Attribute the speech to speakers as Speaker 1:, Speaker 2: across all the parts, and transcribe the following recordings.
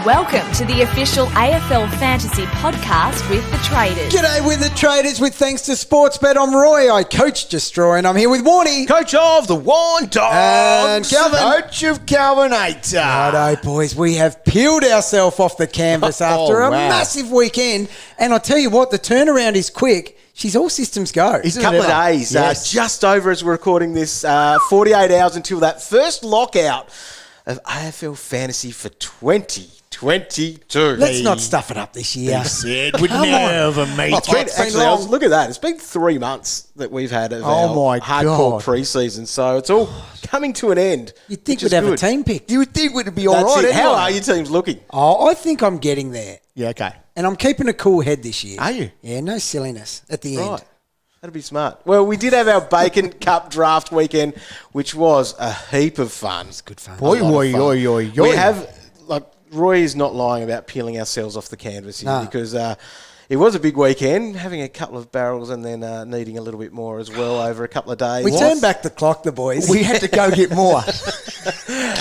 Speaker 1: Welcome to the official AFL Fantasy podcast with the Traders.
Speaker 2: G'day with the Traders with thanks to Sportsbet. I'm Roy, I coach Destroy, and I'm here with Warnie.
Speaker 3: Coach of the Wine Dogs.
Speaker 2: And Calvin.
Speaker 3: Coach of Calvinator.
Speaker 2: Righto, boys, we have peeled ourselves off the canvas after a massive weekend. And I tell you what, the turnaround is quick. She's all systems go.
Speaker 3: Isn't couple of days, yes. Just over as we're recording this, 48 hours until that first lockout of AFL Fantasy for 2022.
Speaker 2: Let's not stuff it up this year.
Speaker 3: He said we'd never meet. Look at that. It's been 3 months that we've had of our hardcore preseason, so it's all coming to an end.
Speaker 2: You'd think we'd have a team pick.
Speaker 3: You would think we'd be all right. How are your teams looking?
Speaker 2: Oh, I think I'm getting there.
Speaker 3: Yeah, okay.
Speaker 2: And I'm keeping a cool head this year.
Speaker 3: Are you?
Speaker 2: Yeah, no silliness at the end.
Speaker 3: That'd be smart. Well, we did have our Bacon Cup draft weekend, which was a heap of fun. It's good fun. We have, Roy is not lying about peeling ourselves off the canvas here because it was a big weekend, having a couple of barrels and then needing a little bit more as well over a couple of days.
Speaker 2: We turned back the clock, the boys.
Speaker 3: We had to go get more.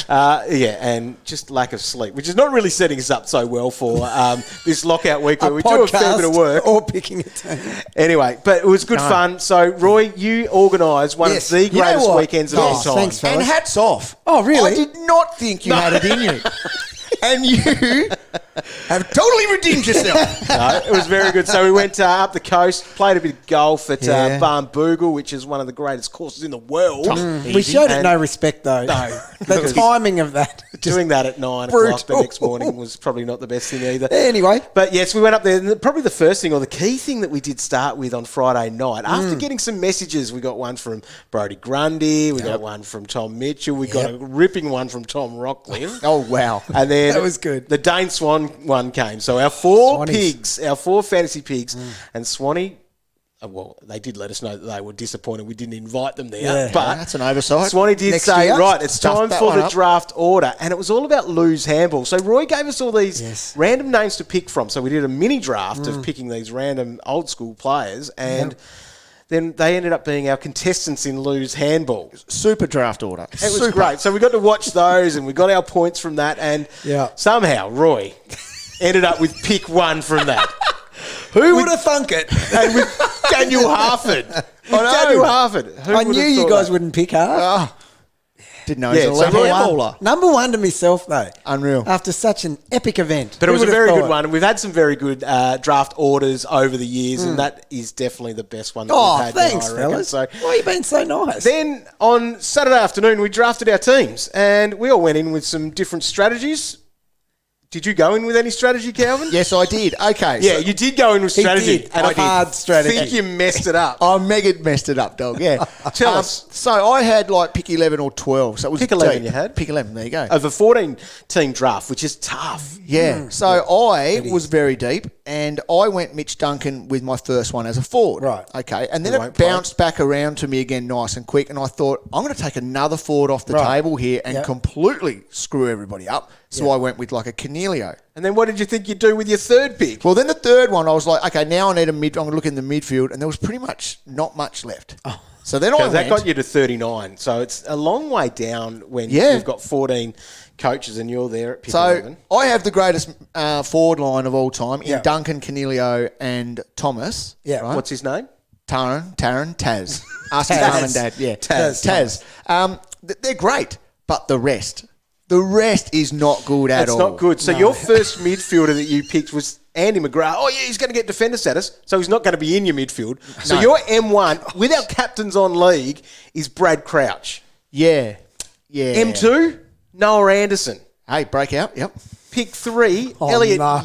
Speaker 3: And just lack of sleep, which is not really setting us up so well for this lockout week where we do a fair bit of work.
Speaker 2: Or picking a team.
Speaker 3: Anyway, but it was good fun. So, Roy, you organised one of the greatest weekends of all time.
Speaker 2: Thanks, fellas.
Speaker 3: And hats off.
Speaker 2: Oh, really?
Speaker 3: I did not think you had it in you. And you have totally redeemed yourself. No, it was very good. So we went up the coast, played a bit of golf at Barnbougle, which is one of the greatest courses in the world.
Speaker 2: We showed it no respect, though.
Speaker 3: No.
Speaker 2: The timing of that.
Speaker 3: Doing that at 9 o'clock the next morning was probably not the best thing either.
Speaker 2: Anyway.
Speaker 3: But yes, we went up there. And probably the first thing or the key thing that we did start with on Friday night, after getting some messages, we got one from Brodie Grundy, we got one from Tom Mitchell, we got a ripping one from Tom Rockcliffe.
Speaker 2: Oh, wow.
Speaker 3: And then
Speaker 2: that was good.
Speaker 3: The Dane Swan one came. So our four pigs, our four fantasy pigs, and Swanee, well, they did let us know that they were disappointed we didn't invite them there. But
Speaker 4: that's an oversight.
Speaker 3: Swanee did say, right, it's time for the draft order. And it was all about Lou's handball. So Roy gave us all these random names to pick from. So we did a mini draft of picking these random old school players. And then they ended up being our contestants in Lou's handball.
Speaker 4: Super draft order.
Speaker 3: It was great. So we got to watch those and we got our points from that. And somehow Roy ended up with pick one from that.
Speaker 2: Who would have thunk it?
Speaker 3: And with Daniel Harford. Daniel Harford.
Speaker 2: I knew you guys wouldn't pick hard.
Speaker 4: Didn't know he was a handballer.
Speaker 2: Number one to myself, though.
Speaker 4: Unreal.
Speaker 2: After such an epic event.
Speaker 3: But it was a very good one. And we've had some very good draft orders over the years, and that is definitely the best one that we've had.
Speaker 2: Thanks, fellas. So, why are you being so nice?
Speaker 3: Then on Saturday afternoon, we drafted our teams, and we all went in with some different strategies. Did you go in with any strategy, Calvin?
Speaker 4: Yes, I did. Okay.
Speaker 3: Yeah, you did go in with strategy.
Speaker 2: He did. And hard strategy.
Speaker 3: I think you messed it up.
Speaker 4: I mega messed it up, dog. Yeah.
Speaker 3: Tell us.
Speaker 4: So I had pick 11 or 12. So it was
Speaker 3: pick 11 you had?
Speaker 4: Pick 11, there you go.
Speaker 3: Of a 14-team draft, which is tough.
Speaker 4: Yeah. So I was very deep, and I went Mitch Duncan with my first one as a forward.
Speaker 2: Right.
Speaker 4: Okay. And then it bounced back around to me again nice and quick, and I thought, I'm going to take another forward off the table here and completely screw everybody up. So I went with a Cornelio.
Speaker 3: And then what did you think you'd do with your third pick?
Speaker 4: Well, then the third one, I was like, okay, now I need I'm going to look in the midfield, and there was pretty much not much left. Oh. So then
Speaker 3: that got you to 39. So it's a long way down when you've got 14 coaches and you're there at pick 11.
Speaker 4: I have the greatest forward line of all time in Duncan, Cornelio, and Thomas.
Speaker 2: Yeah.
Speaker 4: Right?
Speaker 3: What's his name?
Speaker 4: Taz. Ask his mum and dad. Yeah. Taz. They're great, but the rest is not good at all.
Speaker 3: It's not good. So your first midfielder that you picked was Andy McGrath. Oh, yeah, he's going to get defender status, so he's not going to be in your midfield. So your M1, with our captains on league, is Brad Crouch.
Speaker 4: Yeah.
Speaker 3: M2, Noah Anderson.
Speaker 4: Hey, breakout, yep.
Speaker 3: Pick 3, Elliot no,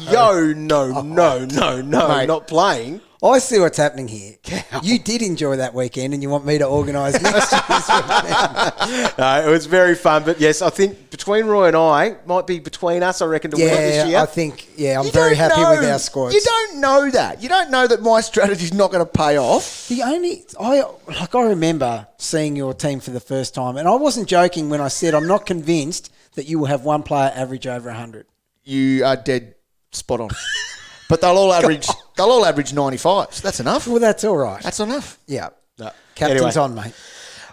Speaker 3: not playing.
Speaker 2: I see what's happening here. You did enjoy that weekend and you want me to organise next year's weekend.
Speaker 3: No, it was very fun. But yes, I think between Roy and I, might be between us, I reckon, to win it this year.
Speaker 2: I think, I'm very happy with our squads.
Speaker 4: You don't know that. You don't know that my strategy's not going to pay off.
Speaker 2: I remember seeing your team for the first time, and I wasn't joking when I said I'm not convinced that you will have one player average over 100.
Speaker 4: You are dead spot on. But they'll all average 95. So that's enough.
Speaker 2: Well, that's all right.
Speaker 4: That's enough.
Speaker 2: Yeah.
Speaker 3: No.
Speaker 2: Captain's on, mate.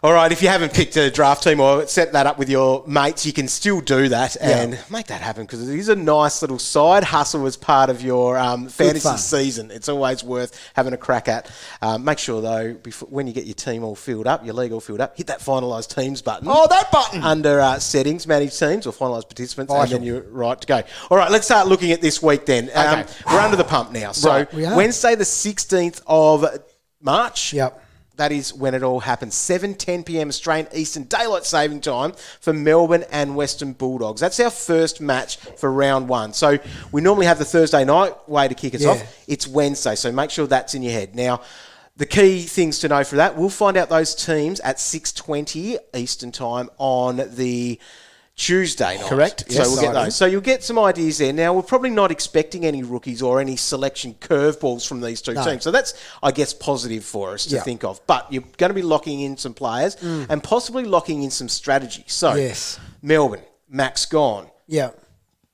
Speaker 3: All right, if you haven't picked a draft team or set that up with your mates, you can still do that and make that happen because it is a nice little side hustle as part of your fantasy season. It's always worth having a crack at. Make sure, though, when you get your team all filled up, your league all filled up, hit that finalise teams button.
Speaker 4: Oh, that button!
Speaker 3: Under settings, manage teams or finalise participants, and then you're right to go. All right, let's start looking at this week then.
Speaker 4: Okay.
Speaker 3: We're under the pump now. So Wednesday the 16th of March.
Speaker 2: Yep.
Speaker 3: That is when it all happens. 7:10 p.m. Australian Eastern Daylight Saving Time for Melbourne and Western Bulldogs. That's our first match for round one. So we normally have the Thursday night way to kick us off. It's Wednesday, so make sure that's in your head. Now, the key things to know for that, we'll find out those teams at 6:20 Eastern Time on the Tuesday night.
Speaker 4: Correct.
Speaker 3: So we'll get those. So you'll get some ideas there. Now, we're probably not expecting any rookies or any selection curveballs from these two teams. So that's, I guess, positive for us to think of. But you're going to be locking in some players and possibly locking in some strategy. So Melbourne, Max gone.
Speaker 2: Yeah.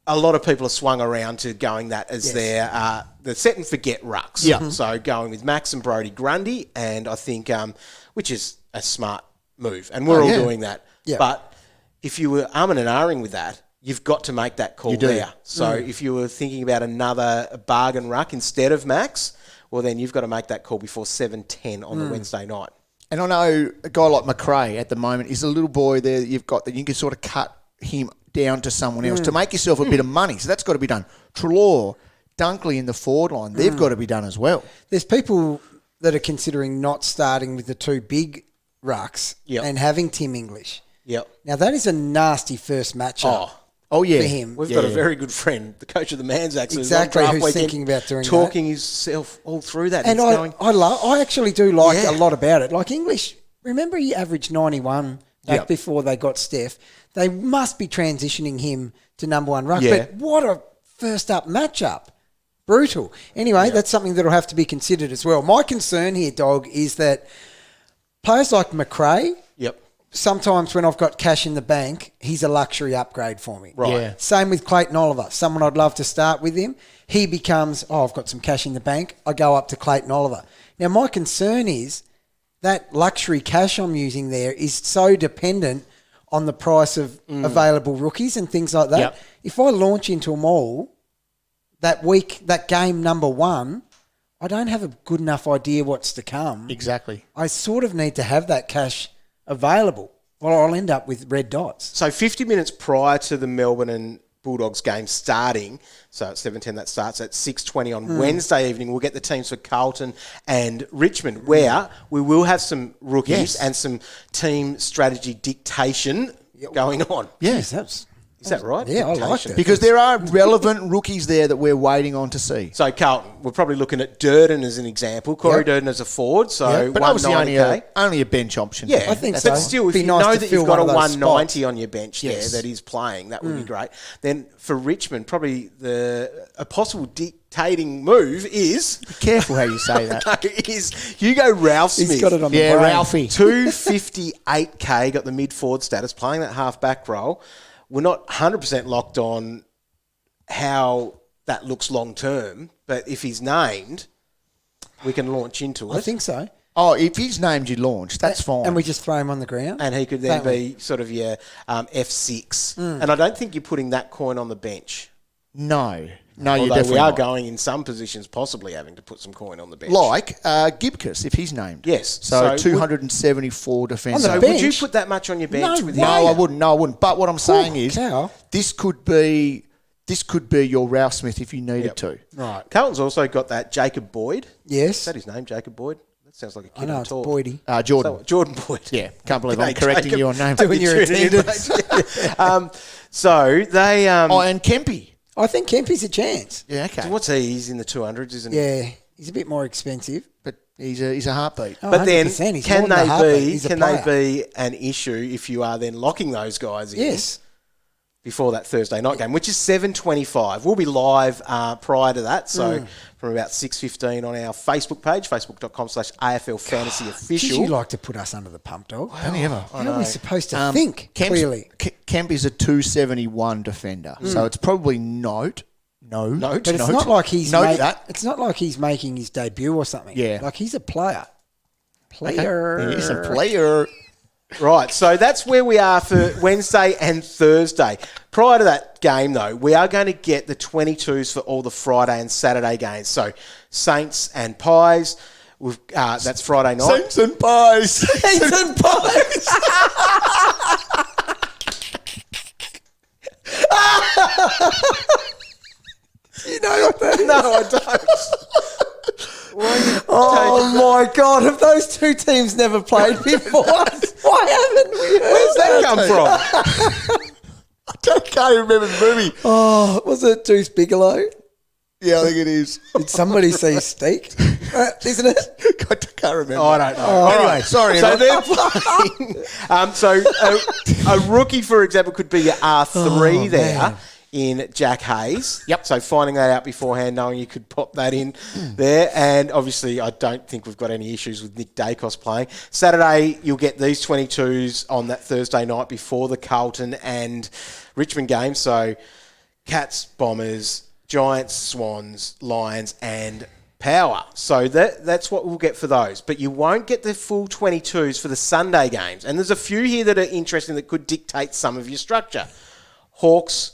Speaker 3: A lot of people are swung around to going that as their the set and forget rucks.
Speaker 4: Yeah.
Speaker 3: So going with Max and Brodie Grundy, and I think, which is a smart move. And we're all doing that.
Speaker 2: Yeah.
Speaker 3: But if you were umming and ahhing with that, you've got to make that call there. So if you were thinking about another bargain ruck instead of Max, well, then you've got to make that call before 7:10 on the Wednesday night.
Speaker 4: And I know a guy like Macrae at the moment is a little boy there that you've got that you can sort of cut him down to someone else to make yourself a bit of money. So that's got to be done. Trelaw, Dunkley in the forward line, they've got to be done as well.
Speaker 2: There's people that are considering not starting with the two big rucks and having Tim English.
Speaker 3: Yep.
Speaker 2: Now, that is a nasty first matchup.
Speaker 4: Oh, yeah.
Speaker 2: For him.
Speaker 3: We've got a very good friend, the coach of the Manzacs,
Speaker 2: who's thinking about doing
Speaker 3: talking himself all through that.
Speaker 2: And I actually do like a lot about it. Like English, remember he averaged 91 back before they got Steph. They must be transitioning him to number one ruck.
Speaker 3: Yeah.
Speaker 2: But what a first up matchup. Brutal. Anyway, that's something that will have to be considered as well. My concern here, Dog, is that players like Macrae, sometimes when I've got cash in the bank, he's a luxury upgrade for me.
Speaker 3: Right. Yeah.
Speaker 2: Same with Clayton Oliver. Someone I'd love to start with him. He becomes, I've got some cash in the bank. I go up to Clayton Oliver. Now, my concern is that luxury cash I'm using there is so dependent on the price of available rookies and things like that.
Speaker 4: Yep.
Speaker 2: If I launch into them all that week, that game number one, I don't have a good enough idea what's to come.
Speaker 4: Exactly.
Speaker 2: I sort of need to have that cash available, or I'll end up with red dots.
Speaker 3: So 50 minutes prior to the Melbourne and Bulldogs game starting, so at 7:10 that starts at 6:20 on Wednesday evening, we'll get the teams for Carlton and Richmond, where we will have some rookies and some team strategy dictation going on.
Speaker 2: Yes, that's...
Speaker 3: Is that right?
Speaker 2: Yeah, I like it.
Speaker 4: Because there are relevant rookies there that we're waiting on to see.
Speaker 3: So Carlton, we're probably looking at Durden as an example. Corey Durden as a forward, so
Speaker 4: but obviously
Speaker 3: 190k.
Speaker 4: only a bench option.
Speaker 3: Yeah,
Speaker 2: I think
Speaker 3: but
Speaker 2: so.
Speaker 3: still, if
Speaker 2: Be
Speaker 3: you
Speaker 2: nice
Speaker 3: know
Speaker 2: to
Speaker 3: that
Speaker 2: fill
Speaker 3: you've got a
Speaker 2: one of those
Speaker 3: 190
Speaker 2: spots.
Speaker 3: on your bench there that is playing, that would be great. Then for Richmond, probably a possible dictating move is...
Speaker 4: Be careful how you say that.
Speaker 3: is Hugo Ralphsmith.
Speaker 2: He's got it on the
Speaker 4: Yeah,
Speaker 2: brain.
Speaker 4: Ralphie.
Speaker 3: 258k, got the mid-forward status, playing that half-back role. We're not 100% locked on how that looks long-term, but if he's named, we can launch into it.
Speaker 2: I think so.
Speaker 4: Oh, if he's named you launch, that's fine.
Speaker 2: And we just throw him on the ground.
Speaker 3: And he could then be sort of your F6. And I don't think you're putting that coin on the bench.
Speaker 4: No, you're
Speaker 3: Although
Speaker 4: definitely
Speaker 3: we are
Speaker 4: not.
Speaker 3: going in some positions possibly having to put some coin on the bench.
Speaker 4: Like Gibcus, if he's named.
Speaker 3: Yes.
Speaker 4: So 274 defence.
Speaker 2: On the
Speaker 3: So
Speaker 2: bench?
Speaker 3: would you put that much on your bench with him?
Speaker 4: No, I wouldn't. But what I'm saying is,
Speaker 2: cow.
Speaker 4: this could be your Ralphsmith if you needed to.
Speaker 2: Right.
Speaker 3: Carlton's also got that Jacob Boyd.
Speaker 2: Yes.
Speaker 3: Is that his name, Jacob Boyd? That sounds like a kid
Speaker 2: I know,
Speaker 3: on
Speaker 2: it's
Speaker 3: tour.
Speaker 2: Boydie.
Speaker 4: Jordan.
Speaker 3: So, Jordan Boyd.
Speaker 4: Yeah, can't believe
Speaker 3: G'day,
Speaker 4: I'm correcting
Speaker 3: Jacob.
Speaker 4: you on name.
Speaker 2: Doing your
Speaker 3: Tuning in,
Speaker 2: attendance.
Speaker 3: mate. So they...
Speaker 4: And Kempy.
Speaker 2: I think Kempy's a chance.
Speaker 4: Yeah, okay.
Speaker 3: So what's he? He's in the 200s, isn't he?
Speaker 2: Yeah, he's a bit more expensive.
Speaker 4: But he's a heartbeat.
Speaker 2: Oh,
Speaker 3: But then,
Speaker 2: 100%. He's
Speaker 3: can
Speaker 2: more than a heartbeat.
Speaker 3: they
Speaker 2: He's a
Speaker 3: they
Speaker 2: player.
Speaker 3: be an issue if you are then locking those guys in?
Speaker 2: Yes.
Speaker 3: Before that Thursday night game, which is 7:25. We'll be live prior to that, so from about 6:15 on our Facebook page, facebook.com/AFL Fantasy Official.
Speaker 2: Did you like to put us under the pump, Dog?
Speaker 4: Don't ever.
Speaker 2: How are we supposed to think clearly?
Speaker 4: Kemp is a 271 defender, so it's probably
Speaker 3: Note.
Speaker 2: But it's not like he's
Speaker 4: Note that.
Speaker 2: It's not like he's making his debut or something.
Speaker 4: Yeah.
Speaker 2: Like he's a player.
Speaker 4: Okay. He's a player.
Speaker 3: Right, so that's where we are for Wednesday and Thursday. Prior to that game, though, we are going to get the 22s for all the Friday and Saturday games. So Saints and Pies, that's Friday night.
Speaker 4: Saints and Pies. Saints and Pies. You know what that is?
Speaker 3: No, I don't.
Speaker 2: Oh my God! Have those two teams never played before? Why haven't we?
Speaker 3: Where's that come from?
Speaker 4: I can't remember the movie.
Speaker 2: Oh, was it Deuce Bigelow?
Speaker 4: Yeah, I think it is.
Speaker 2: Did somebody say Steak? Isn't it?
Speaker 4: I can't remember.
Speaker 3: Oh, I don't know.
Speaker 2: Oh,
Speaker 3: Anyway,
Speaker 4: sorry.
Speaker 3: So they're playing. So a rookie, for example, could be your R3 there.
Speaker 2: Man.
Speaker 3: In Jack Hayes.
Speaker 4: Yep.
Speaker 3: So finding that out beforehand, knowing you could pop that in there. And obviously, I don't think we've got any issues with Nick Dacos playing. Saturday, you'll get these 22s on that Thursday night before the Carlton and Richmond game. So Cats, Bombers, Giants, Swans, Lions, and Power. So that's what we'll get for those. But you won't get the full 22s for the Sunday games. And there's a few here that are interesting that could dictate some of your structure. Hawks,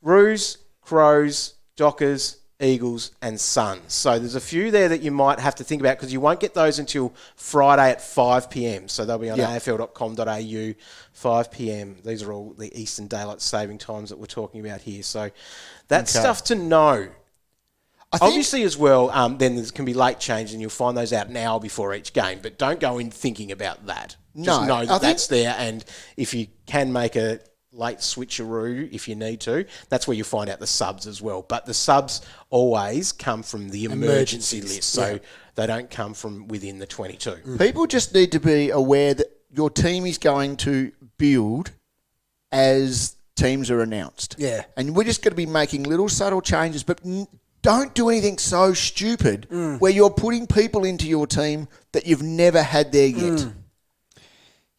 Speaker 3: Roos, Crows, Dockers, Eagles and Suns. So there's a few there that you might have to think about because you won't get those until Friday at 5 p.m. So they'll be on afl.com.au, 5 p.m. These are all the Eastern Daylight Saving Times that we're talking about here. So that's stuff to know. Obviously as well, then there can be late change and you'll find those out an hour before each game. But don't go in thinking about that. Just know that that's there. And if you can make a late switcheroo if you need to. That's where you find out the subs as well. But the subs always come from the emergency list, so they don't come from within the 22.
Speaker 4: People just need to be aware that your team is going to build as teams are announced.
Speaker 2: Yeah.
Speaker 4: And we're just going to be making little subtle changes, but don't do anything so stupid where you're putting people into your team that you've never had there yet.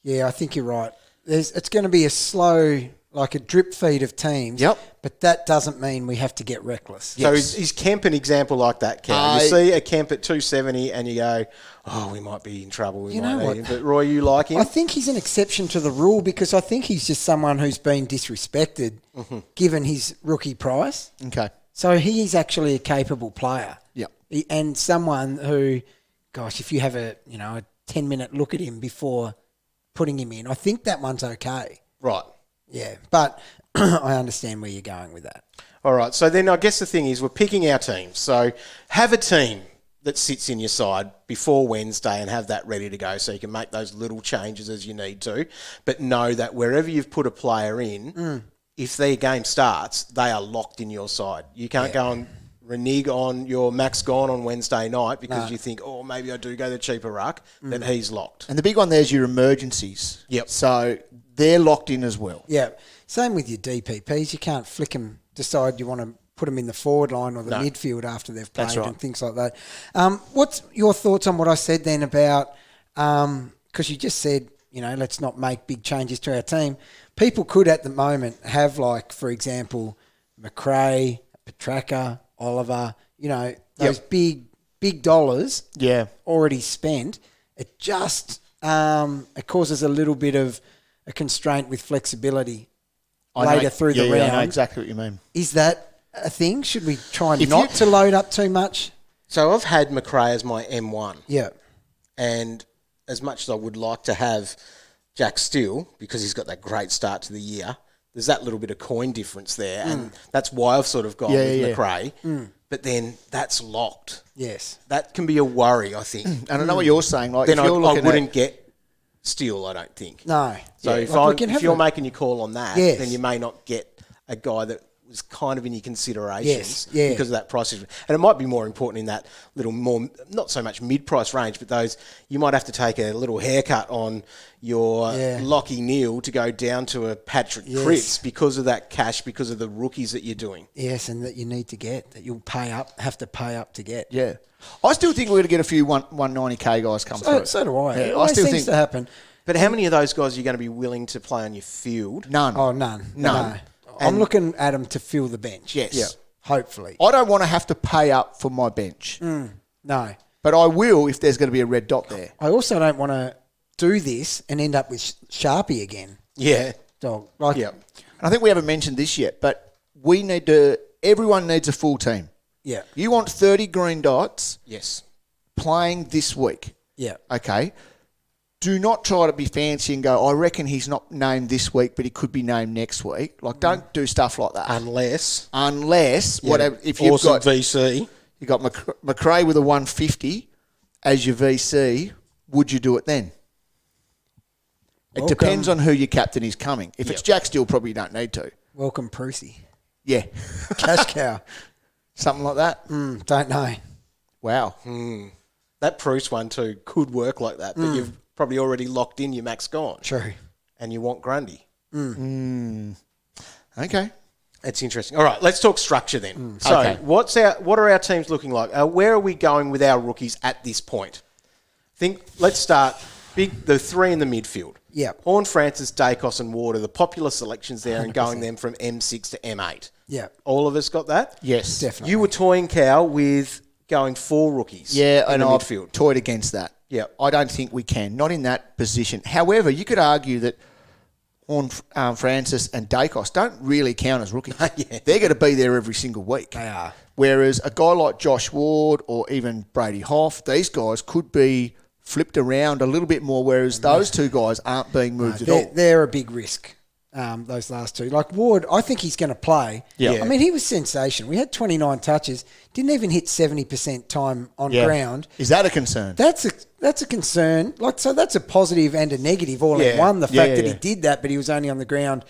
Speaker 2: Yeah, I think you're right. It's going to be a slow, like a drip feed of teams.
Speaker 4: Yep.
Speaker 2: But that doesn't mean we have to get reckless.
Speaker 3: So is Kemp an example like that, Cal? You see a Kemp at 270 and you go, oh, we might be in trouble.
Speaker 2: You know what?
Speaker 3: But Roy, you like him?
Speaker 2: I think he's an exception to the rule because I think he's just someone who's been disrespected given his rookie price.
Speaker 4: Okay.
Speaker 2: So he is actually a capable player.
Speaker 4: Yep.
Speaker 2: And someone who, gosh, if you have a 10-minute look at him before putting him in, I think that one's okay.
Speaker 3: Right.
Speaker 2: Yeah, but I understand where you're going with that.
Speaker 3: All right, so then I guess the thing is we're picking our teams. So have a team that sits in your side before Wednesday and have that ready to go so you can make those little changes as you need to. But know that wherever you've put a player in, if their game starts, they are locked in your side. You can't go and renege on your Max Gone on Wednesday night because you think, oh, maybe I do go the cheaper ruck, then he's locked.
Speaker 4: And the big one there is your emergencies.
Speaker 3: Yep.
Speaker 4: So they're locked in as well.
Speaker 2: Yeah. Same with your DPPs. You can't flick them, decide you want to put them in the forward line or the midfield after they've played and things like that. What's your thoughts on what I said then about, because you just said, let's not make big changes to our team. People could at the moment have like, for example, Macrae, Petrarca, Oliver, those big dollars already spent. It just it causes a little bit of a constraint with flexibility later through the round.
Speaker 4: I know exactly what you mean.
Speaker 2: Is that a thing? Should we try not to load up too much?
Speaker 3: So I've had Macrae as my M1.
Speaker 2: Yeah.
Speaker 3: And as much as I would like to have Jack Steele, because he's got that great start to the year, there's that little bit of coin difference there, and that's why I've sort of gone with Macrae. But then that's locked.
Speaker 2: Yes.
Speaker 3: That can be a worry, I think.
Speaker 4: And I know what you're saying. Like,
Speaker 3: then
Speaker 4: if you're
Speaker 3: I
Speaker 4: looking
Speaker 3: wouldn't get Steele, I don't think.
Speaker 2: No.
Speaker 3: So if you're making your call on that, then you may not get a guy that was kind of in your considerations because of that price. And it might be more important in that little more, not so much mid-price range, but those, you might have to take a little haircut on your Lockie Neal to go down to a Patrick Cripps because of that cash, because of the rookies that you're doing.
Speaker 2: Yes, and that you need to get, that you'll have to pay up to get.
Speaker 4: Yeah. I still think we're going to get a few 190K guys come through.
Speaker 2: So do I.
Speaker 4: Yeah,
Speaker 2: It always seems to happen.
Speaker 3: But how many of those guys are you going to be willing to play on your field?
Speaker 4: None.
Speaker 2: Oh, none. No. I'm looking at them to fill the bench.
Speaker 4: Yes.
Speaker 2: Yeah. Hopefully.
Speaker 4: I don't want to have to pay up for my bench.
Speaker 2: No.
Speaker 4: But I will if there's going to be a red dot there.
Speaker 2: I also don't want to do this and end up with Sharpie again.
Speaker 3: Yeah.
Speaker 2: Dog.
Speaker 3: Yeah.
Speaker 4: I think we haven't mentioned this yet, but everyone needs a full team.
Speaker 2: Yeah.
Speaker 4: You want 30 green dots
Speaker 3: Yes.
Speaker 4: playing this week.
Speaker 2: Yeah.
Speaker 4: Okay. Do not try to be fancy and go, I reckon he's not named this week, but he could be named next week. Like, don't do stuff like that.
Speaker 3: Unless
Speaker 4: Whatever, if you've
Speaker 3: awesome
Speaker 4: got
Speaker 3: VC.
Speaker 4: you got Macrae with a 150 as your VC, would you do it then? It depends on who your captain is coming. If it's Jack Steele, probably you don't need to.
Speaker 2: Welcome, Prusy.
Speaker 4: Yeah.
Speaker 2: Cash cow.
Speaker 4: Something like that.
Speaker 2: Don't know.
Speaker 4: Wow.
Speaker 3: That Bruce one too could work like that, but you've probably already locked in your Max Gone.
Speaker 2: True.
Speaker 3: And you want Grundy.
Speaker 4: Okay.
Speaker 3: That's interesting. All right, let's talk structure then. So,
Speaker 4: Okay.
Speaker 3: what are our teams looking like? Where are we going with our rookies at this point? Let's start the three in the midfield.
Speaker 2: Yep.
Speaker 3: Horn, Francis, Dacos, and Warder. The popular selections there, and going them from M6 to M8.
Speaker 2: Yeah.
Speaker 3: All of us got that.
Speaker 4: Yes.
Speaker 2: Definitely.
Speaker 3: You were toying, Cow, with going 4 rookies.
Speaker 4: Yeah,
Speaker 3: in
Speaker 4: and
Speaker 3: the
Speaker 4: I've
Speaker 3: midfield.
Speaker 4: toyed against that.
Speaker 3: Yeah.
Speaker 4: I don't think we can. Not in that position. However, you could argue that Horn, Francis and Dacos don't really count as rookies.
Speaker 3: Yeah.
Speaker 4: They're going to be there every single week.
Speaker 2: They are.
Speaker 4: Whereas a guy like Josh Ward or even Brodie Hoff, these guys could be flipped around a little bit more, whereas those two guys aren't being moved at all.
Speaker 2: They're a big risk, those last two. Like Ward, I think he's going to play.
Speaker 3: Yeah.
Speaker 2: I mean, he was sensational. We had 29 touches, didn't even hit 70% time on ground.
Speaker 4: Is that a concern?
Speaker 2: That's a concern. So that's a positive and a negative all in one. The fact that he did that, but he was only on the ground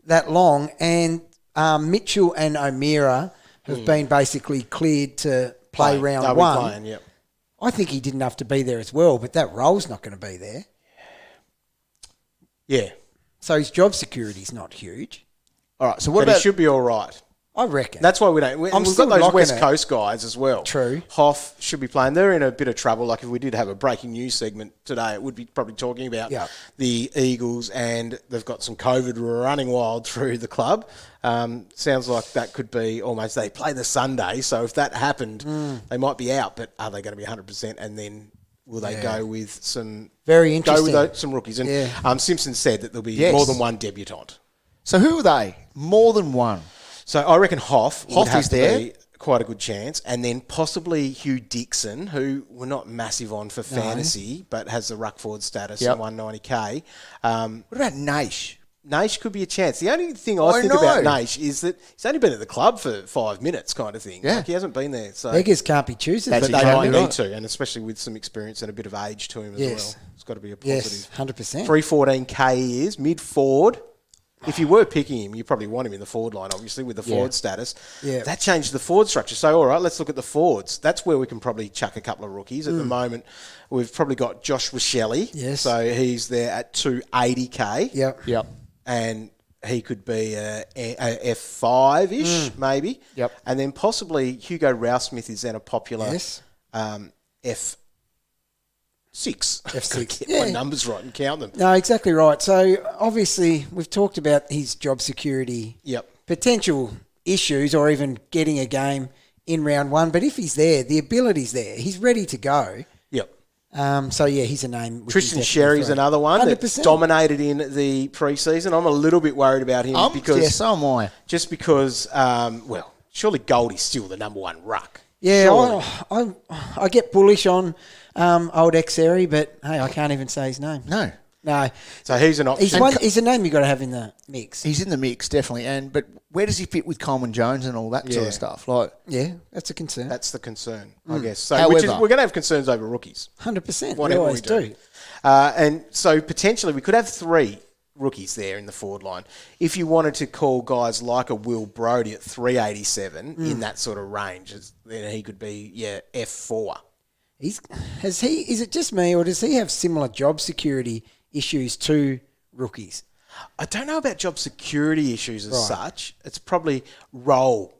Speaker 2: that long. And Mitchell and O'Meara have been basically cleared to play round
Speaker 3: They'll be
Speaker 2: one.
Speaker 3: playing, yep.
Speaker 2: I think he didn't have to be there as well, but that role's not going to be there.
Speaker 3: Yeah.
Speaker 2: So his job security is not huge.
Speaker 4: All right, so what
Speaker 3: But
Speaker 4: about...
Speaker 3: he should be all right.
Speaker 2: I reckon.
Speaker 3: That's why we don't. We've got
Speaker 2: still
Speaker 3: those
Speaker 2: locking
Speaker 3: West
Speaker 2: it.
Speaker 3: Coast guys as well.
Speaker 2: True.
Speaker 3: Hoff should be playing. They're in a bit of trouble. Like if we did have a breaking news segment today, it would be probably talking about the Eagles, and they've got some COVID running wild through the club. Sounds like that could be almost, they play the Sunday, so if that happened, they might be out, but are they going to be 100%? And then will they go with some...
Speaker 2: Very interesting.
Speaker 3: Go with some rookies. And Simpson said that there'll be more than one debutant.
Speaker 4: So who are they? More than one?
Speaker 3: So I reckon Hoff would have
Speaker 4: is
Speaker 3: to
Speaker 4: there.
Speaker 3: be quite a good chance. And then possibly Hugh Dixon, who we're not massive on for fantasy, but has the ruck forward status at 190k.
Speaker 4: What about Naish?
Speaker 3: Naish could be a chance. The only thing I think about Naish is that he's only been at the club for 5 minutes kind of thing.
Speaker 4: Yeah.
Speaker 3: Like he hasn't been there. So
Speaker 2: Beggars can't be choosers.
Speaker 3: but
Speaker 2: That's
Speaker 3: they
Speaker 2: exactly
Speaker 3: might
Speaker 2: right.
Speaker 3: need to, and especially with some experience and a bit of age to him as well. It's got to be a positive.
Speaker 2: Yes, 100%.
Speaker 3: 314k he is, mid-forward. If you were picking him, you probably want him in the forward line, obviously, with the forward status.
Speaker 2: Yeah.
Speaker 3: That changed the forward structure. So, all right, let's look at the forwards. That's where we can probably chuck a couple of rookies. At the moment, we've probably got Josh Richelli.
Speaker 2: Yes.
Speaker 3: So he's there at 280k.
Speaker 2: Yep.
Speaker 3: And he could be a F5-ish, maybe.
Speaker 4: Yep.
Speaker 3: And then possibly Hugo Ralphsmith is then a popular F6.
Speaker 2: F6.
Speaker 3: Get my numbers right and count them.
Speaker 2: No, exactly right. So obviously we've talked about his job security potential issues or even getting a game in round one. But if he's there, the ability's there. He's ready to go.
Speaker 3: Yep.
Speaker 2: So, he's a name.
Speaker 3: Tristan Sherry's another one
Speaker 2: 100%.
Speaker 3: that's dominated in the preseason. I'm a little bit worried about him because
Speaker 4: so am I.
Speaker 3: Just because, surely Goldie's still the number one ruck.
Speaker 2: Yeah, I get bullish on old Xeri, but hey, I can't even say his name.
Speaker 4: No.
Speaker 3: So he's an option.
Speaker 2: He's a name you've got to have in the mix.
Speaker 4: He's in the mix, definitely. But where does he fit with Coleman Jones and all that sort of stuff?
Speaker 2: Yeah, that's a concern.
Speaker 3: That's the concern, I guess. So
Speaker 4: However,
Speaker 3: we're going to have concerns over rookies.
Speaker 2: 100%.
Speaker 3: Whatever
Speaker 2: we always do.
Speaker 3: And so potentially we could have 3 rookies there in the forward line. If you wanted to call guys like a Will Brodie at 387 in that sort of range, then he could be F4.
Speaker 2: Is it just me, or does he have similar job security issues to rookies?
Speaker 3: I don't know about job security issues as such. It's probably role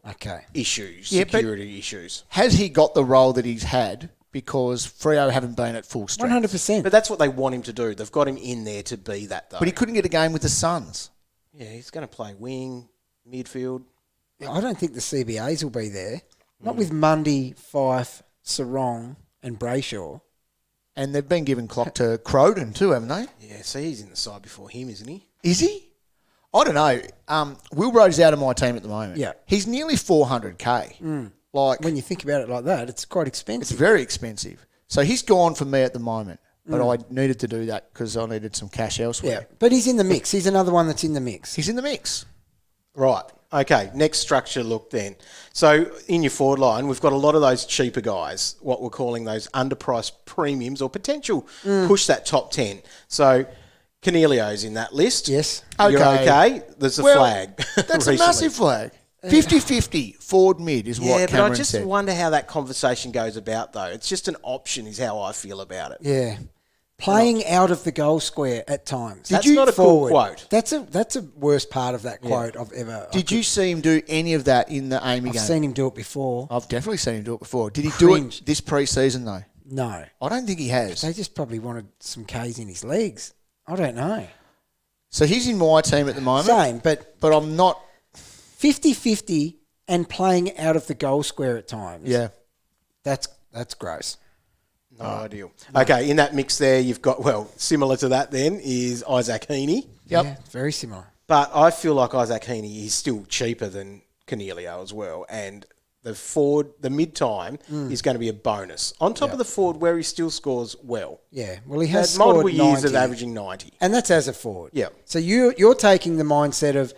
Speaker 3: issues, security issues.
Speaker 4: Has he got the role that he's had because Freo haven't been at full strength?
Speaker 2: 100%.
Speaker 3: But that's what they want him to do. They've got him in there to be that, though.
Speaker 4: But he couldn't get a game with the Suns.
Speaker 3: Yeah, he's going to play wing, midfield.
Speaker 2: I don't think the CBAs will be there. Not with Mundy, Fife, Sarong and Brayshaw.
Speaker 4: And they've been giving clock to Croden too, haven't they?
Speaker 3: Yeah, so he's in the side before him, isn't he?
Speaker 4: Is he? I don't know. Will Brodie's out of my team at the moment.
Speaker 2: Yeah.
Speaker 4: He's nearly 400K. Like,
Speaker 2: When you think about it like that, it's quite
Speaker 4: it's
Speaker 2: expensive.
Speaker 4: very expensive. So he's gone for me at the moment. But I needed to do that because I needed some cash elsewhere.
Speaker 2: Yeah, but he's in the mix. He's another one that's in the mix.
Speaker 4: He's in the mix.
Speaker 3: Right. Okay, next structure look then. So in your forward line, we've got a lot of those cheaper guys, what we're calling those underpriced premiums or potential push that top 10. So Cornelio's in that list.
Speaker 2: Yes.
Speaker 3: You're okay. There's a flag.
Speaker 4: That's
Speaker 3: recently.
Speaker 4: a massive flag. 50-50 forward mid is what
Speaker 3: Yeah,
Speaker 4: Cameron
Speaker 3: but I just
Speaker 4: said.
Speaker 3: wonder how that conversation goes about, though. It's just an option is how I feel about it.
Speaker 2: Yeah. Playing out of the goal square at times.
Speaker 3: That's not a cool quote.
Speaker 2: That's a worst part of that quote I've ever...
Speaker 4: Did you see him do any of that in the Amy
Speaker 2: I've
Speaker 4: game?
Speaker 2: seen him do it before.
Speaker 4: I've definitely seen him do it before. Did he
Speaker 2: Cringe.
Speaker 4: do it this pre-season, though?
Speaker 2: No.
Speaker 4: I don't think he has.
Speaker 2: They just probably wanted some Ks in his legs. I don't know.
Speaker 4: So he's in my team at the moment.
Speaker 2: Same, but
Speaker 4: But I'm not...
Speaker 2: 50-50 and playing out of the goal square at times.
Speaker 4: Yeah.
Speaker 2: That's gross.
Speaker 3: No ideal. Okay, in that mix there, you've got, well, similar to that then is Isaac Heaney.
Speaker 4: Yep.
Speaker 2: Yeah, very similar.
Speaker 3: But I feel like Isaac Heaney is still cheaper than Cornelio as well. And the mid-time is going to be a bonus. On top of the forward where he still scores well.
Speaker 2: Yeah, well, he
Speaker 3: Had
Speaker 2: has
Speaker 3: multiple
Speaker 2: scored
Speaker 3: years
Speaker 2: 90,
Speaker 3: of averaging 90.
Speaker 2: and that's as a forward.
Speaker 3: Yeah.
Speaker 2: So you're taking the mindset of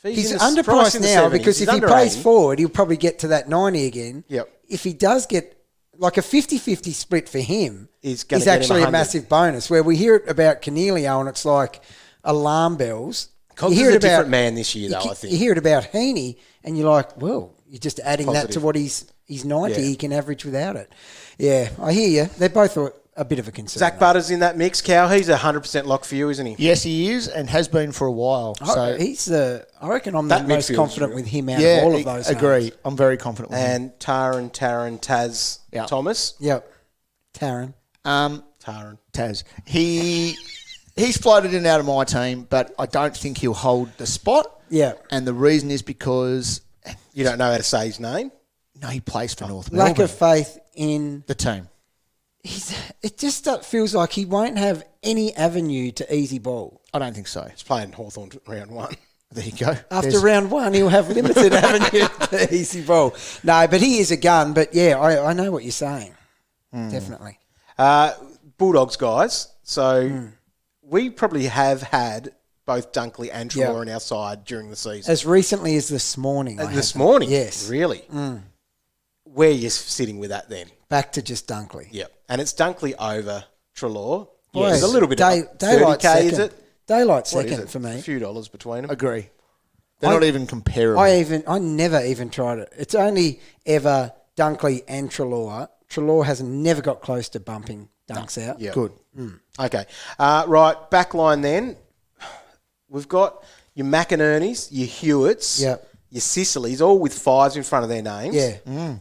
Speaker 2: he's
Speaker 3: in the-
Speaker 2: underpriced
Speaker 3: in the
Speaker 2: now
Speaker 3: 70s.
Speaker 2: because
Speaker 3: He's
Speaker 2: if he
Speaker 3: under
Speaker 2: plays
Speaker 3: 80.
Speaker 2: forward, he'll probably get to that 90 again.
Speaker 3: Yep.
Speaker 2: If he does get like a 50-50 split for him,
Speaker 3: Is
Speaker 2: is
Speaker 3: gonna get him
Speaker 2: actually a
Speaker 3: 100.
Speaker 2: massive bonus. Where we hear it about Cornelio and it's like alarm bells.
Speaker 3: Cobbs is a different man this year, though, I think.
Speaker 2: You hear it about Heaney and you're like, well, you're just adding that to
Speaker 3: Positive.
Speaker 2: what he's 90,
Speaker 3: Yeah.
Speaker 2: he can average without it. Yeah, I hear you. They're both a bit of a concern.
Speaker 3: Zach Butters in that mix, Cow. He's 100% lock for you, isn't he?
Speaker 4: Yes, he is and has been for a while. So
Speaker 2: I reckon I'm the
Speaker 3: That
Speaker 2: most
Speaker 3: midfield's
Speaker 2: confident
Speaker 3: real.
Speaker 2: with him out of all of those.
Speaker 4: agree.
Speaker 2: names.
Speaker 4: I'm very confident with him.
Speaker 3: And Taran, Taz,
Speaker 4: Yeah.
Speaker 3: Thomas.
Speaker 2: Yep. Taran.
Speaker 3: Taran.
Speaker 4: Taz. He's floated in and out of my team, but I don't think he'll hold the spot.
Speaker 2: Yeah.
Speaker 4: And the reason is because
Speaker 3: You don't know how to say his name?
Speaker 4: no, he plays for North
Speaker 2: Lack
Speaker 4: Melbourne.
Speaker 2: of faith in...
Speaker 4: The team.
Speaker 2: It just feels like he won't have any avenue to easy ball.
Speaker 4: I don't think so.
Speaker 3: He's playing Hawthorn round one.
Speaker 4: There you go.
Speaker 2: After round one, he'll have limited avenue to easy ball. No, but he is a gun. But yeah, I know what you're saying. Definitely.
Speaker 3: Bulldogs, guys. So we probably have had both Dunkley and Trelaw on our side during the season.
Speaker 2: As recently as this morning.
Speaker 3: This morning?
Speaker 2: Yes.
Speaker 3: Really? Where are you sitting with that then?
Speaker 2: Back to just Dunkley.
Speaker 3: Yep. And it's Dunkley over Trelaw.
Speaker 2: Boy,
Speaker 3: There's a little bit of
Speaker 2: daylight
Speaker 3: 30K,
Speaker 2: second.
Speaker 3: is it?
Speaker 2: Daylight
Speaker 3: What is
Speaker 2: second
Speaker 3: it?
Speaker 2: for me.
Speaker 3: A few dollars between them.
Speaker 4: Agree. They're not even comparable.
Speaker 2: I never even tried it. It's only ever Dunkley and Trelaw. Trelaw has never got close to bumping Dunks out.
Speaker 3: Yeah.
Speaker 4: Good.
Speaker 3: Okay. Right, back line then. We've got your McInerneys, your Hewetts,
Speaker 2: Yep.
Speaker 3: your Sicilies, all with fives in front of their names.
Speaker 2: Yeah.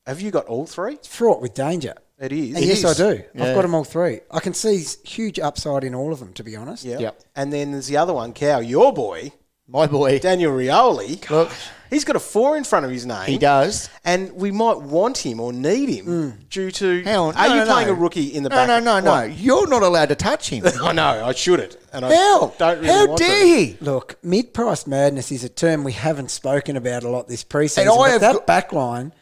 Speaker 3: Have you got all three?
Speaker 2: It's fraught with danger.
Speaker 3: It is.
Speaker 2: And yes, I do.
Speaker 4: Yeah.
Speaker 2: I've got them all three. I can see huge upside in all of them, to be honest.
Speaker 3: Yeah.
Speaker 4: Yep.
Speaker 3: And then there's the other one, Cow, your boy,
Speaker 4: My boy.
Speaker 3: Daniel Rioli.
Speaker 4: Look,
Speaker 3: He's got a 4 in front of his name.
Speaker 4: he does.
Speaker 3: And we might want him or need him due to...
Speaker 4: Hang on.
Speaker 3: Are
Speaker 4: No,
Speaker 3: you
Speaker 4: no,
Speaker 3: playing
Speaker 4: no.
Speaker 3: a rookie in the
Speaker 4: No,
Speaker 3: back?
Speaker 4: no.
Speaker 3: What?
Speaker 4: You're not allowed to touch him.
Speaker 3: I know, I shouldn't. And I
Speaker 4: How?
Speaker 3: don't really
Speaker 4: How
Speaker 3: want
Speaker 4: dare
Speaker 3: to.
Speaker 4: he?
Speaker 2: Look, mid-price madness is a term we haven't spoken about a lot this preseason.
Speaker 4: And I
Speaker 2: but
Speaker 4: have
Speaker 2: that
Speaker 4: got-
Speaker 2: back line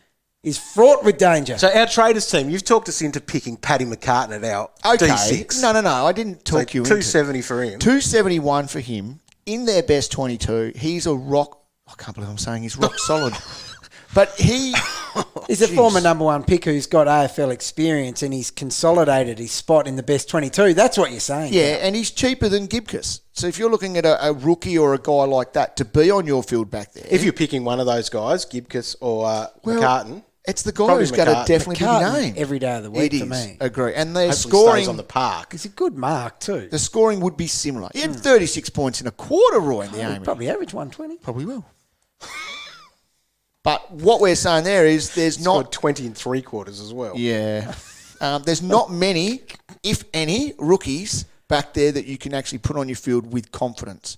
Speaker 2: is fraught with danger.
Speaker 3: So our traders team, you've talked us into picking Paddy McCartan at our
Speaker 4: Okay.
Speaker 3: D6.
Speaker 4: No. I didn't
Speaker 3: So
Speaker 4: talk you into
Speaker 3: 270 for him.
Speaker 4: 271 for him. In their best 22, he's a rock... I can't believe I'm saying he's rock solid. But he...
Speaker 2: He's a former number one pick who's got AFL experience and he's consolidated his spot in the best 22. That's what you're saying.
Speaker 4: Yeah, and he's cheaper than Gibcus. So if you're looking at a rookie or a guy like that to be on your field back there...
Speaker 3: If you're picking one of those guys, Gibcus or McCartan,
Speaker 4: it's the guy
Speaker 3: Probably
Speaker 4: who's going to
Speaker 3: McCartan.
Speaker 4: definitely be
Speaker 2: McCartan
Speaker 4: named.
Speaker 2: every day of the week
Speaker 4: It
Speaker 2: for
Speaker 4: is.
Speaker 2: me.
Speaker 4: Agree. And their
Speaker 3: hopefully
Speaker 4: scoring...
Speaker 3: stays on the park.
Speaker 2: He's a good mark too.
Speaker 4: The scoring would be similar. He had 36 points in a quarter, Roy, in the
Speaker 2: He'll
Speaker 4: Amy.
Speaker 2: probably average 120.
Speaker 4: Probably will. But what we're saying there is there's
Speaker 3: Scored
Speaker 4: not...
Speaker 3: 20 and 3/4 as well.
Speaker 4: Yeah. There's not many, if any, rookies back there that you can actually put on your field with confidence.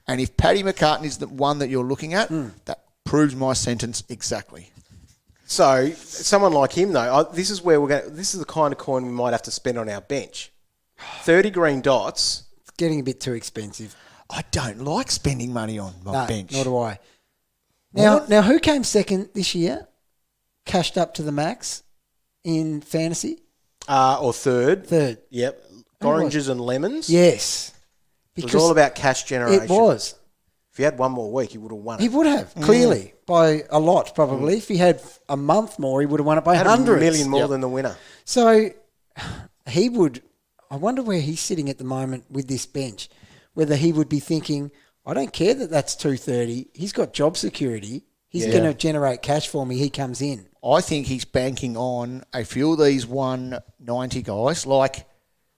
Speaker 4: And if Paddy McCartan is the one that you're looking at, that proves my sentence exactly.
Speaker 3: So someone like him, though, this is where this is the kind of coin we might have to spend on our bench. 30 green dots.
Speaker 2: It's getting a bit too expensive.
Speaker 4: I don't like spending money on my bench.
Speaker 2: Nor do I. Now, who came second this year? Cashed up to the max in fantasy?
Speaker 3: Or third.
Speaker 2: Third.
Speaker 3: Yep. Oranges and lemons.
Speaker 2: Yes.
Speaker 3: It was all about cash generation.
Speaker 2: It was.
Speaker 3: If he had one more week, he would have won it.
Speaker 2: He would have, clearly, by a lot, probably. If he had a month more, he would have won it by hundreds.
Speaker 3: $1 million more than the winner.
Speaker 2: So he would... I wonder where he's sitting at the moment with this bench. Whether he would be thinking, I don't care that that's 230. He's got job security. He's going to generate cash for me. He comes in.
Speaker 4: I think he's banking on a few of these 190 guys like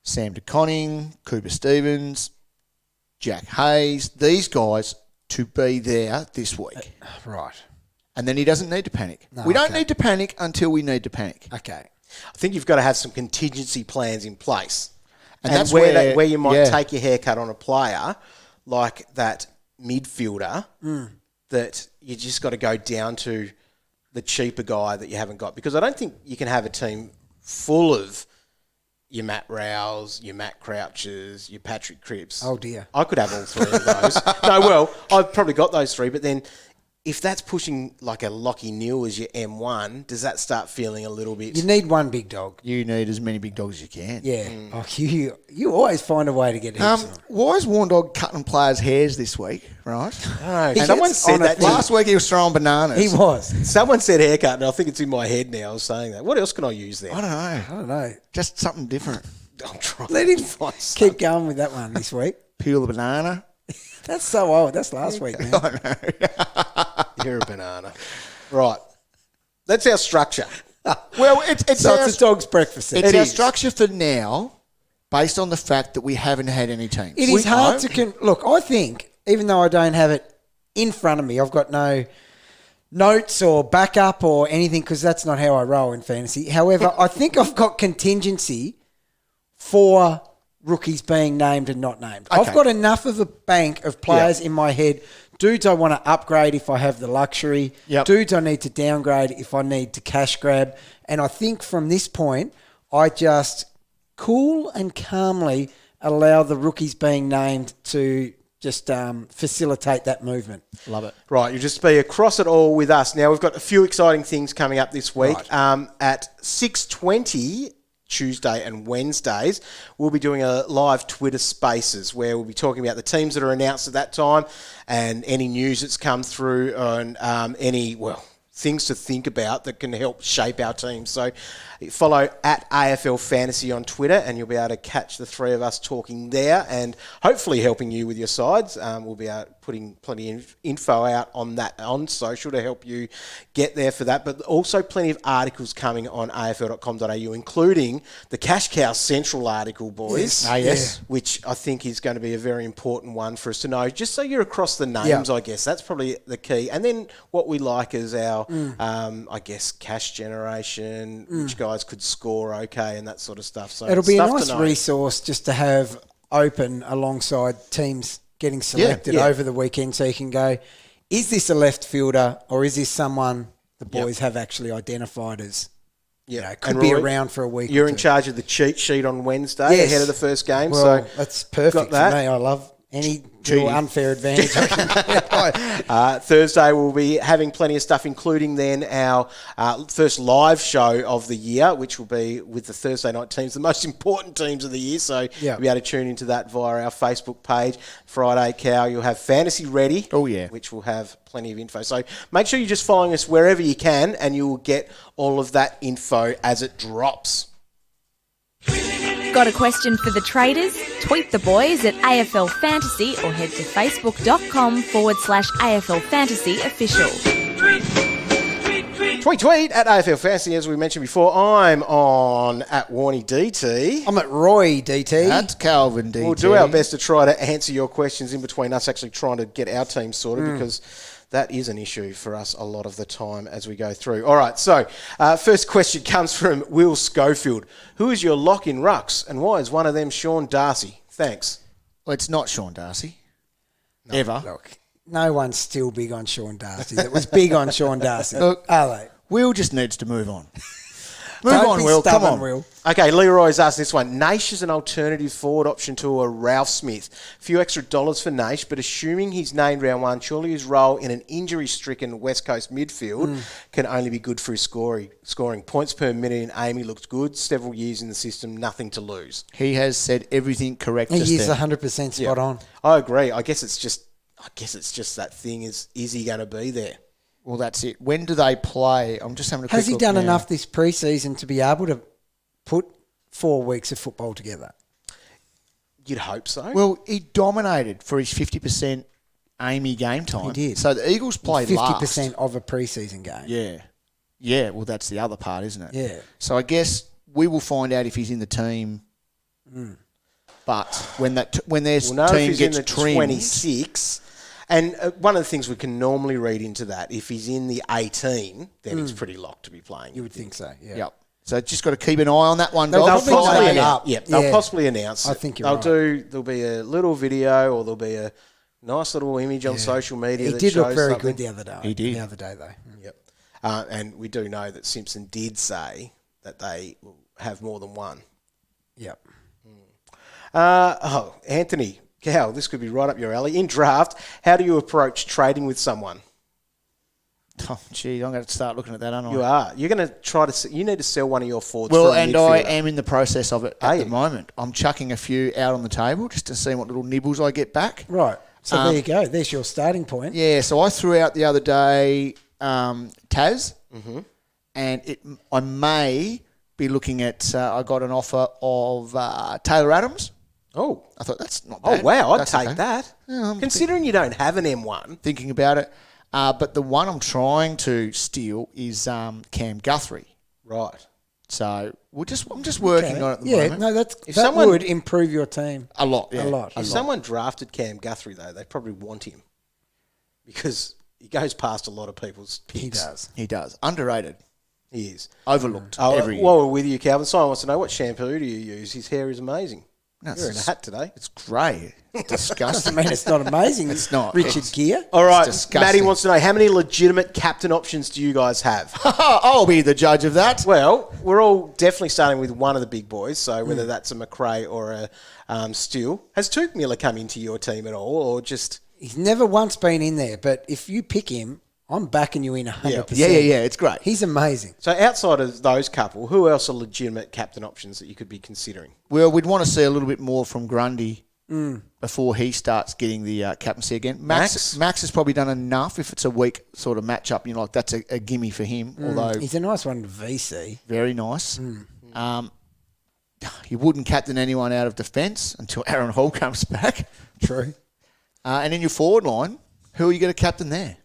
Speaker 4: Sam DeConning, Cooper Stevens, Jack Hayes, these guys to be there this week.
Speaker 2: Right.
Speaker 4: And then he doesn't need to panic. We don't need to panic until we need to panic.
Speaker 2: Okay.
Speaker 3: I think you've got to have some contingency plans in place.
Speaker 4: And that's
Speaker 3: where you might take your haircut on a player like that midfielder that you just got to go down to the cheaper guy that you haven't got. Because I don't think you can have a team full of your Matt Rowells, your Matt Crouches, your Patrick Cripps.
Speaker 2: Oh, dear.
Speaker 3: I could have all three of those. No, well, I've probably got those three, but then if that's pushing like a Lockie Neal as your M1, does that start feeling a little bit...
Speaker 2: You need one big dog.
Speaker 4: You need as many big dogs as you can.
Speaker 2: Yeah. Oh, you always find a way to get heaps of them.
Speaker 4: Why is Warn Dog cutting players' hairs this week, right?
Speaker 3: Someone said that.
Speaker 4: Last week he was throwing bananas.
Speaker 2: He was.
Speaker 3: Someone said haircut, and I think it's in my head now. I was saying that. What else can I use there?
Speaker 4: I don't know. Just something different.
Speaker 3: I'm trying.
Speaker 2: Let him keep going with that one this week.
Speaker 4: Peel the banana.
Speaker 2: That's so old. That's last week, man.
Speaker 4: I know.
Speaker 3: You're a banana. Right. That's our structure.
Speaker 4: Well, it's
Speaker 2: a dog's breakfast.
Speaker 4: It's our structure for now, based on the fact that we haven't had any teams.
Speaker 2: It is hard to... Look, I think, even though I don't have it in front of me, I've got no notes or backup or anything because that's not how I roll in fantasy. However, I think I've got contingency for rookies being named and not named.
Speaker 4: Okay.
Speaker 2: I've got enough of a bank of players in my head. Dudes I want to upgrade if I have the luxury.
Speaker 4: Yep.
Speaker 2: Dudes I need to downgrade if I need to cash grab. And I think from this point, I just cool and calmly allow the rookies being named to just facilitate that movement.
Speaker 4: Love it.
Speaker 3: Right, you'll just be across it all with us. Now, we've got a few exciting things coming up this week.
Speaker 2: Right.
Speaker 3: At 6:20... Tuesday and Wednesdays, we'll be doing a live Twitter Spaces where we'll be talking about the teams that are announced at that time and any news that's come through and any things to think about that can help shape our team. So follow at AFL Fantasy on Twitter and you'll be able to catch the three of us talking there and hopefully helping you with your sides. We'll be out putting plenty of info out on that on social to help you get there for that, but also plenty of articles coming on afl.com.au, including the Cash Cow Central article, boys.
Speaker 4: Yes.
Speaker 3: Which I think is going to be a very important one for us to know, just so you're across the names, I guess. That's probably the key. And then what we like is our, I guess, cash generation, which guys could score okay and that sort of stuff. So
Speaker 2: it'll be a nice resource just to have open alongside teams getting selected over the weekend so you can go, is this a left fielder or is this someone the boys have actually identified as, could be around for a week
Speaker 3: You're
Speaker 2: or
Speaker 3: in
Speaker 2: two.
Speaker 3: charge of the cheat sheet on Wednesday ahead of the first game.
Speaker 2: Well,
Speaker 3: so
Speaker 2: that's perfect for me. I love any little unfair advantage I can get.
Speaker 3: Thursday we'll be having plenty of stuff, including then our first live show of the year, which will be with the Thursday night teams, the most important teams of the year. So you'll be able to tune into that via our Facebook page. Friday, Cow, you'll have Fantasy Ready.
Speaker 4: Oh, yeah.
Speaker 3: Which will have plenty of info. So make sure you're just following us wherever you can and you will get all of that info as it drops.
Speaker 1: Got a question for the traders? Tweet the boys at AFL Fantasy or head to facebook.com/AFL Fantasy official.
Speaker 3: Tweet at AFL Fantasy, as we mentioned before. I'm on at Warnie DT.
Speaker 2: I'm at Roy DT.
Speaker 4: That's Calvin DT.
Speaker 3: We'll do our best to try to answer your questions in between us actually trying to get our team sorted because that is an issue for us a lot of the time as we go through. All right, so first question comes from Will Schofield. Who is your lock in rucks and why is one of them Sean Darcy? Thanks.
Speaker 4: Well, it's not Sean Darcy. Ever.
Speaker 2: Look, no one's still big on Sean Darcy. That was big on Sean Darcy.
Speaker 4: Look,
Speaker 2: are they?
Speaker 4: Will just needs to move on.
Speaker 2: Don't be
Speaker 4: Will. Come
Speaker 2: stubborn,
Speaker 4: on.
Speaker 2: Will.
Speaker 3: Okay, Leroy's asked this one. Naish is an alternative forward option to a Ralphsmith. A few extra dollars for Naish, but assuming he's named round one, surely his role in an injury-stricken West Coast midfield can only be good for his scoring. Points per minute in Amy looked good. Several years in the system, nothing to lose.
Speaker 4: He has said everything correct.
Speaker 2: He
Speaker 4: just
Speaker 2: is
Speaker 4: there.
Speaker 2: 100% spot on.
Speaker 3: I agree. I guess it's just that thing is he going to be there?
Speaker 4: Well, that's it. When do they play? I'm just having a quick
Speaker 2: Has he
Speaker 4: look
Speaker 2: done
Speaker 4: now.
Speaker 2: enough this pre-season to be able to put 4 weeks of football together?
Speaker 3: You'd hope so.
Speaker 4: Well, he dominated for his 50% Amy game time.
Speaker 2: He did.
Speaker 4: So the Eagles played
Speaker 2: 50%
Speaker 4: last.
Speaker 2: of a pre-season game.
Speaker 4: Yeah. Yeah, well, that's the other part, isn't it?
Speaker 2: Yeah.
Speaker 4: So I guess we will find out if he's in the team. But when their
Speaker 3: We'll know if
Speaker 4: team
Speaker 3: he's
Speaker 4: gets
Speaker 3: in the
Speaker 4: trimmed...
Speaker 3: 26. And one of the things we can normally read into that, if he's in the 18, then it's pretty locked to be playing.
Speaker 2: You would think so, yeah.
Speaker 4: Yep. So just got to keep an eye on that one,
Speaker 2: They'll
Speaker 4: Dog.
Speaker 2: probably
Speaker 3: Possibly
Speaker 2: line it
Speaker 3: announce.
Speaker 2: up.
Speaker 3: Yep, they'll
Speaker 2: Yeah.
Speaker 3: possibly announce.
Speaker 2: I
Speaker 3: it.
Speaker 2: think you're right.
Speaker 3: There'll be a little video, or there'll be a nice little image on social media.
Speaker 2: He
Speaker 3: that
Speaker 2: did look
Speaker 3: shows
Speaker 2: very
Speaker 3: something.
Speaker 2: good the other day.
Speaker 4: He did.
Speaker 2: The other day, though.
Speaker 3: Yep. And we do know that Simpson did say that they will have more than one.
Speaker 2: Yep.
Speaker 3: Anthony, Cal, this could be right up your alley. In draft, how do you approach trading with someone?
Speaker 4: Oh, gee, I'm going to start looking at that, aren't I?
Speaker 3: You are. You're going to try to. You need to sell one of your forwards.
Speaker 4: Well,
Speaker 3: for a
Speaker 4: and I
Speaker 3: midfielder.
Speaker 4: am in the process of it
Speaker 3: Are
Speaker 4: at
Speaker 3: you?
Speaker 4: the moment. I'm chucking a few out on the table just to see what little nibbles I get back.
Speaker 2: Right. So there you go. There's your starting point.
Speaker 4: Yeah, so I threw out the other day Taz, and I may be looking at. I got an offer of Taylor Adams.
Speaker 3: Oh.
Speaker 4: I thought that's not
Speaker 3: Oh,
Speaker 4: bad.
Speaker 3: wow. I'd
Speaker 4: That's
Speaker 3: take
Speaker 4: okay.
Speaker 3: that.
Speaker 4: Yeah, I'm
Speaker 3: Considering you don't have an M1.
Speaker 4: thinking about it. But the one I'm trying to steal is Cam Guthrie.
Speaker 3: Right.
Speaker 4: So I'm just working on it at the moment.
Speaker 2: No, that
Speaker 3: someone-
Speaker 2: would improve your team.
Speaker 4: A lot, yeah.
Speaker 2: A lot.
Speaker 3: If someone drafted Cam Guthrie, though, they probably want him. Because he goes past a lot of people's picks.
Speaker 2: He does.
Speaker 4: He does. Underrated.
Speaker 3: He is.
Speaker 4: Overlooked
Speaker 3: Oh,
Speaker 4: every year.
Speaker 3: while we're with you, Calvin, Simon wants to know, what shampoo do you use? His hair is amazing.
Speaker 4: No,
Speaker 3: You're in a hat today.
Speaker 4: It's grey. Disgusting.
Speaker 2: I mean, it's not amazing.
Speaker 4: It's not.
Speaker 2: Richard
Speaker 4: It's-
Speaker 2: Gere.
Speaker 3: All right,
Speaker 4: disgusting.
Speaker 3: Maddie wants to know, how many legitimate captain options do you guys have?
Speaker 4: I'll be the judge of that.
Speaker 3: Well, we're all definitely starting with one of the big boys, so whether that's a Macrae or a Steele. Has Tuke Miller come into your team at all, or just...
Speaker 2: He's never once been in there, but if you pick him, I'm backing you in 100%.
Speaker 4: Yeah. It's great.
Speaker 2: He's amazing.
Speaker 3: So outside of those couple, who else are legitimate captain options that you could be considering?
Speaker 4: Well, we'd want to see a little bit more from Grundy before he starts getting the captaincy again. Max has probably done enough. If it's a weak sort of matchup, that's a gimme for him. Although
Speaker 2: He's a nice one to VC.
Speaker 4: very nice. He wouldn't captain anyone out of defence until Aaron Hall comes back.
Speaker 2: True.
Speaker 4: And in your forward line, who are you going to captain there?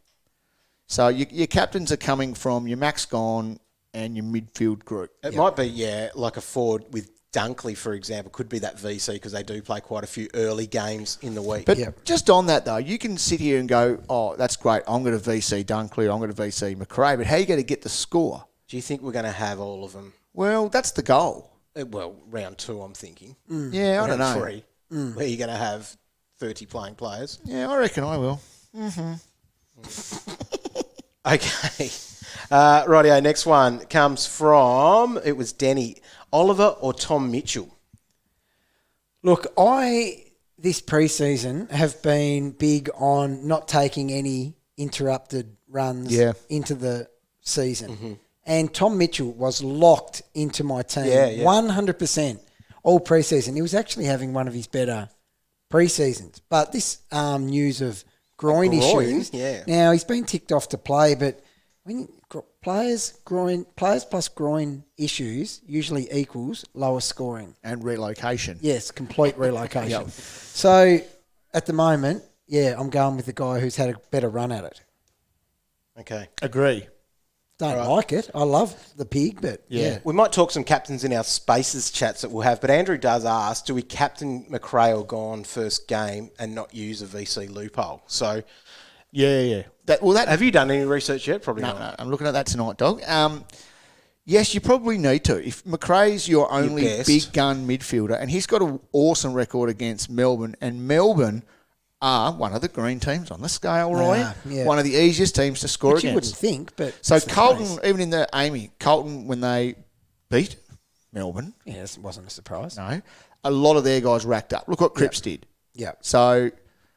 Speaker 4: So your captains are coming from your Max Gone and your midfield group.
Speaker 3: It might be, like a forward with Dunkley, for example, could be that VC because they do play quite a few early games in the week.
Speaker 4: But just on that, though, you can sit here and go, oh, that's great. I'm going to VC Dunkley. I'm going to VC Macrae. But how are you going to get the score?
Speaker 3: Do you think we're going to have all of them?
Speaker 4: Well, that's the goal.
Speaker 3: Well, round 2, I'm thinking.
Speaker 4: Yeah, I don't
Speaker 3: Round
Speaker 4: know.
Speaker 3: 3, where you're going to have 30 playing players.
Speaker 4: Yeah, I reckon I will.
Speaker 3: Okay. Rightio, next one comes from, it was Denny. Oliver or Tom Mitchell?
Speaker 2: Look, this pre-season have been big on not taking any interrupted runs into the season. And Tom Mitchell was locked into my team 100% all pre-season. He was actually having one of his better pre-seasons. But this news of groin issues, now he's been ticked off to play, but when players plus groin issues usually equals lower scoring.
Speaker 4: And relocation.
Speaker 2: Yes, complete relocation. So at the moment, I'm going with the guy who's had a better run at it.
Speaker 3: Okay.
Speaker 4: Agree.
Speaker 2: Don't like it. I love the pig, but
Speaker 3: We might talk some captains in our Spaces chats that we'll have, but Andrew does ask, do we captain Macrae or Gone first game and not use a VC loophole? So,
Speaker 4: Yeah.
Speaker 3: have you done any research yet? Probably
Speaker 4: No,
Speaker 3: not.
Speaker 4: I'm looking at that tonight, dog. Yes, you probably need to. If Macrae's your only
Speaker 3: best.
Speaker 4: big gun midfielder, and he's got an awesome record against Melbourne, and Melbourne are one of the green teams on the scale, Roy.
Speaker 2: Yeah.
Speaker 4: One of the easiest teams to score
Speaker 2: Which you
Speaker 4: against.
Speaker 2: wouldn't think, but
Speaker 4: So
Speaker 2: it's the
Speaker 4: Carlton,
Speaker 2: case.
Speaker 4: even in the Amy, Carlton, when they beat Melbourne,
Speaker 2: Yeah, it wasn't a surprise.
Speaker 4: no, a lot of their guys racked up. Look what Cripps did.
Speaker 2: Yeah.
Speaker 4: So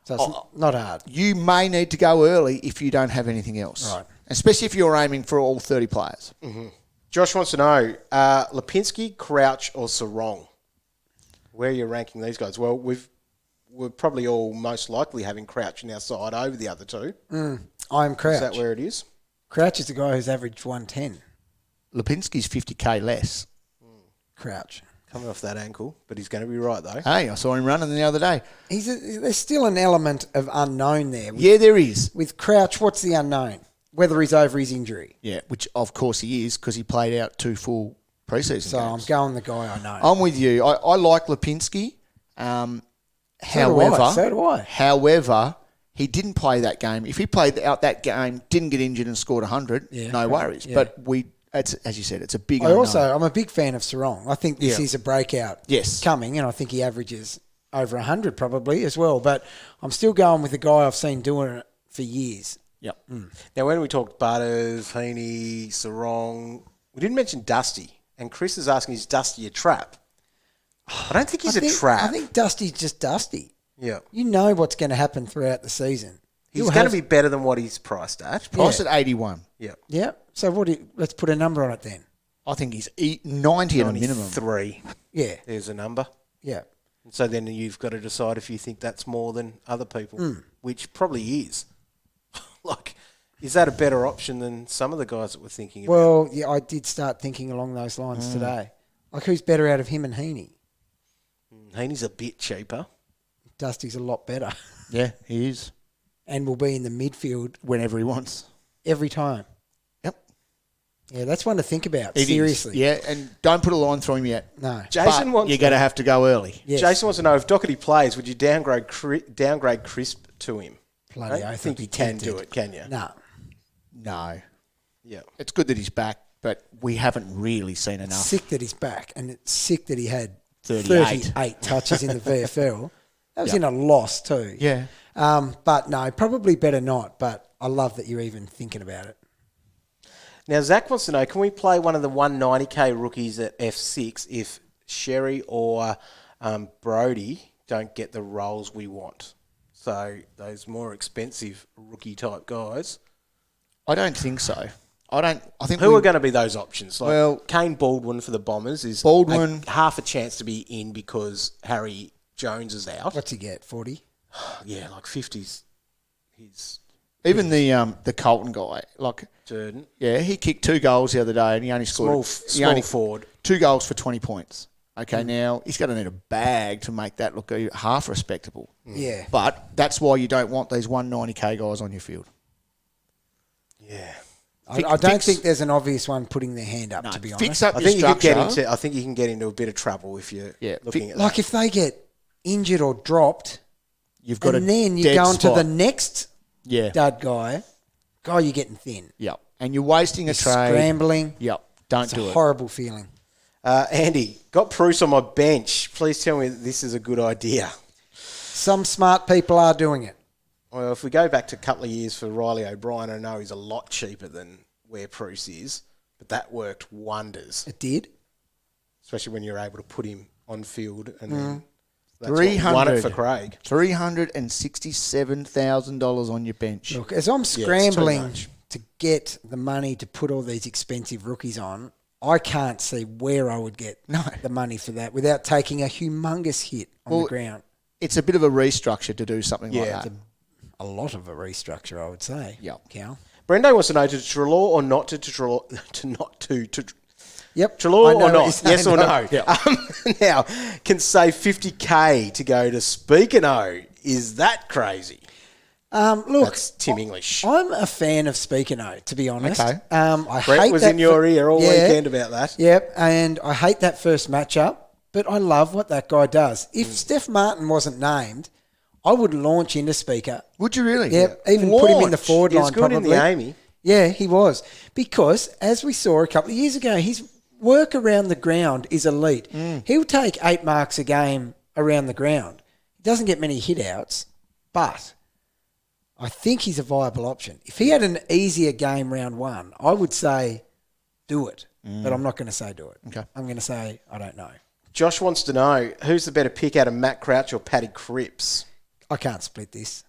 Speaker 2: So it's not hard.
Speaker 4: you may need to go early if you don't have anything else.
Speaker 2: Right.
Speaker 4: Especially if you're aiming for all 30 players.
Speaker 3: Josh wants to know, Lipinski, Crouch or Sarong? Where are you ranking these guys? Well, we're probably all most likely having Crouch in our side over the other two.
Speaker 2: I'm Crouch.
Speaker 3: Is that where it is?
Speaker 2: Crouch is the guy who's averaged 110.
Speaker 4: Lipinski's 50k less.
Speaker 2: Crouch.
Speaker 3: Coming off that ankle, but he's going to be right, though.
Speaker 4: Hey, I saw him running the other day.
Speaker 2: There's still an element of unknown there.
Speaker 4: Yeah, there is.
Speaker 2: With Crouch, what's the unknown? Whether he's over his injury.
Speaker 4: Yeah, which of course he is because he played out 2 full preseason
Speaker 2: So I'm
Speaker 4: games.
Speaker 2: going the guy I know.
Speaker 4: I'm with you. I like Lipinski. However,
Speaker 2: So do I.
Speaker 4: However, he didn't play that game. If he played out that game, didn't get injured and scored 100, no worries.
Speaker 2: Yeah.
Speaker 4: But it's, as you said, it's a big unknown.
Speaker 2: I'm a big fan of Sarong. I think this is a breakout coming, and I think he averages over 100 probably as well. But I'm still going with the guy I've seen doing it for years.
Speaker 4: Yep.
Speaker 3: Now, when we talked Butters, Heaney, Sarong, we didn't mention Dusty. And Chris is asking, is Dusty a trap? I don't think he's a trap.
Speaker 2: I think Dusty's just Dusty.
Speaker 3: Yeah.
Speaker 2: You know what's going to happen throughout the season.
Speaker 3: He's going to be better than what he's priced at.
Speaker 4: Price at 81.
Speaker 3: Yeah.
Speaker 2: Yeah. So let's put a number on it then.
Speaker 4: I think he's 90 at a minimum.
Speaker 3: 3.
Speaker 2: Yeah.
Speaker 3: There's a number.
Speaker 2: Yeah.
Speaker 3: And so then you've got to decide if you think that's more than other people, which probably is. Like, is that a better option than some of the guys that we're thinking about?
Speaker 2: Well, yeah, I did start thinking along those lines today. Like, who's better out of him and Heaney?
Speaker 3: Heaney's a bit cheaper.
Speaker 2: Dusty's a lot better
Speaker 4: Yeah, he is.
Speaker 2: and will be in the midfield
Speaker 4: Whenever he wants.
Speaker 2: every time.
Speaker 4: Yep.
Speaker 2: Yeah, that's one to think about,
Speaker 4: It is.
Speaker 2: seriously.
Speaker 4: Yeah, and don't put a line through him yet.
Speaker 2: No.
Speaker 3: Jason
Speaker 4: But
Speaker 3: wants
Speaker 4: you're going to have to go early.
Speaker 2: Yes.
Speaker 3: Jason wants to know, if Doherty plays, would you downgrade Crisp to him?
Speaker 2: Bloody
Speaker 3: I
Speaker 2: oath,
Speaker 3: think
Speaker 2: I'd
Speaker 3: you
Speaker 2: be
Speaker 3: can
Speaker 2: tempted.
Speaker 3: do it, can you?
Speaker 2: No.
Speaker 4: No.
Speaker 3: Yeah.
Speaker 4: It's good that he's back, but we haven't really seen enough.
Speaker 2: Sick that he's back, and it's sick that he had
Speaker 4: 38.
Speaker 2: 38 touches in the VFL. That was in a loss too.
Speaker 4: Yeah.
Speaker 2: But no, probably better not. But I love that you're even thinking about it.
Speaker 3: Now, Zach wants to know, can we play one of the 190k rookies at F6 if Sherry or Brodie don't get the roles we want? So those more expensive rookie-type guys.
Speaker 4: I don't think so. I think
Speaker 3: Who are going to be those options? Like
Speaker 4: Well-
Speaker 3: Kane Baldwin for the Bombers is
Speaker 4: Baldwin-
Speaker 3: half a chance to be in because Harry Jones is out.
Speaker 2: What's he get? 40?
Speaker 3: Yeah, like 50s. He's
Speaker 4: even the Colton guy, like,
Speaker 3: Jordan.
Speaker 4: yeah, he kicked 2 goals the other day and he only scored
Speaker 3: Small forward.
Speaker 4: 2 goals for 20 points. Okay, now he's going to need a bag to make that look half respectable.
Speaker 2: Yeah.
Speaker 4: But that's why you don't want these 190k guys on your field.
Speaker 3: Yeah.
Speaker 2: I don't think there's an obvious one putting their hand up, to be honest.
Speaker 4: Fix up
Speaker 3: I
Speaker 4: your
Speaker 3: think you could
Speaker 4: structure.
Speaker 3: I think you can get into a bit of trouble if you're looking at
Speaker 2: Like
Speaker 3: that.
Speaker 2: if they get injured or dropped,
Speaker 4: You've got
Speaker 2: and
Speaker 4: a
Speaker 2: then you
Speaker 4: dead
Speaker 2: go into
Speaker 4: spot.
Speaker 2: the next
Speaker 4: Yeah.
Speaker 2: dud guy, you're getting thin.
Speaker 4: Yep. And you're wasting a
Speaker 2: You're
Speaker 4: trade.
Speaker 2: scrambling.
Speaker 4: Yep. Don't
Speaker 2: It's
Speaker 4: do
Speaker 2: a
Speaker 4: it.
Speaker 2: horrible feeling.
Speaker 3: Andy, got Bruce on my bench. Please tell me that this is a good idea.
Speaker 2: Some smart people are doing it.
Speaker 3: Well, if we go back to a couple of years for Riley O'Brien, I know he's a lot cheaper than where Bruce is, but that worked wonders,
Speaker 2: It did.
Speaker 3: especially when you're able to put him on field and then that's
Speaker 4: 300.
Speaker 3: what won it for Craig.
Speaker 4: $367,000 on your bench.
Speaker 2: Look, as I'm
Speaker 3: too
Speaker 2: scrambling
Speaker 3: much.
Speaker 2: to get the money to put all these expensive rookies on, I can't see where I would get the money for that without taking a humongous hit on the ground.
Speaker 4: It's a bit of a restructure to do something like that.
Speaker 2: A lot of a restructure, I would say.
Speaker 4: Yep.
Speaker 2: Cal.
Speaker 3: Brendo wants to know, to Trelaw or not to Trelaw,
Speaker 2: Yep.
Speaker 3: Trelaw
Speaker 2: I know
Speaker 3: or
Speaker 2: what
Speaker 3: not?
Speaker 2: you're saying,
Speaker 3: Yes or no?
Speaker 2: though.
Speaker 3: Now, can save 50k to go to Speakano. Is that crazy?
Speaker 2: Look,
Speaker 3: That's Tim English.
Speaker 2: I'm a fan of Speakano, to be honest.
Speaker 4: Okay.
Speaker 2: I
Speaker 3: Brett
Speaker 2: hate
Speaker 3: was
Speaker 2: that
Speaker 3: in your ear all
Speaker 2: yeah,
Speaker 3: weekend about that.
Speaker 2: Yep, and I hate that first matchup, but I love what that guy does. If Steph Martin wasn't named, I would launch into Speaker.
Speaker 4: Would you really?
Speaker 2: Yep, even put him in the forward
Speaker 3: He was
Speaker 2: line
Speaker 3: good
Speaker 2: probably.
Speaker 3: in the Amy.
Speaker 2: Yeah, he was. Because, as we saw a couple of years ago, his work around the ground is elite. He'll take 8 marks a game around the ground. He doesn't get many hit-outs, But I think he's a viable option. If he had an easier game round one, I would say do it. But I'm not going to say do it.
Speaker 4: Okay.
Speaker 2: I'm going to say I don't know.
Speaker 3: Josh wants to know, who's the better pick out of Matt Crouch or Paddy Cripps?
Speaker 2: I can't split this.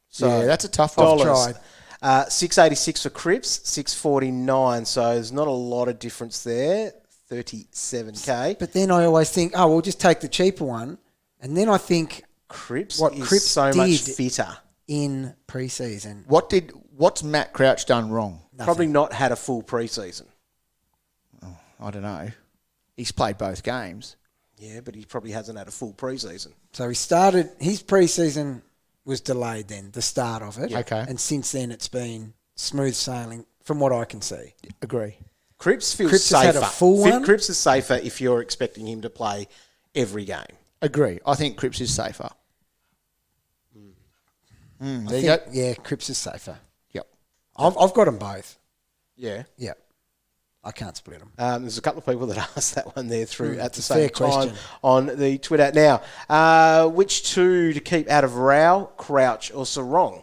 Speaker 3: So
Speaker 4: yeah, that's a tough one.
Speaker 2: I've tried.
Speaker 3: $6.86 for Cripps, $6.49. So there's not a lot of difference there. $37K.
Speaker 2: But then I always think, oh, we'll just take the cheaper one. And then I think
Speaker 3: Cripps
Speaker 2: what
Speaker 3: is
Speaker 2: Cripps
Speaker 3: so much
Speaker 2: did
Speaker 3: fitter.
Speaker 2: in pre-season.
Speaker 4: What's Matt Crouch done wrong?
Speaker 2: Nothing.
Speaker 3: Probably not had a full pre-season.
Speaker 4: I don't know. He's played both games.
Speaker 3: Yeah, but he probably hasn't had a full pre-season.
Speaker 2: So he started, his pre-season was delayed then, the start of it.
Speaker 4: Yeah. Okay.
Speaker 2: And since then it's been smooth sailing from what I can see.
Speaker 4: Agree.
Speaker 3: Cripps feels
Speaker 2: Cripps
Speaker 3: safer.
Speaker 2: has had a full one?
Speaker 3: Cripps is safer if you're expecting him to play every game.
Speaker 4: Agree. I think Cripps is safer. There you go.
Speaker 2: Yeah, Cripps is safer.
Speaker 4: Yep.
Speaker 2: I've got them both.
Speaker 3: Yeah.
Speaker 2: Yeah. I can't split them.
Speaker 3: There's a couple of people that asked that one there through at the
Speaker 2: it's a fair
Speaker 3: same time
Speaker 2: question.
Speaker 3: on the Twitter. Now, which two to keep out of Rao, Crouch or Sarong?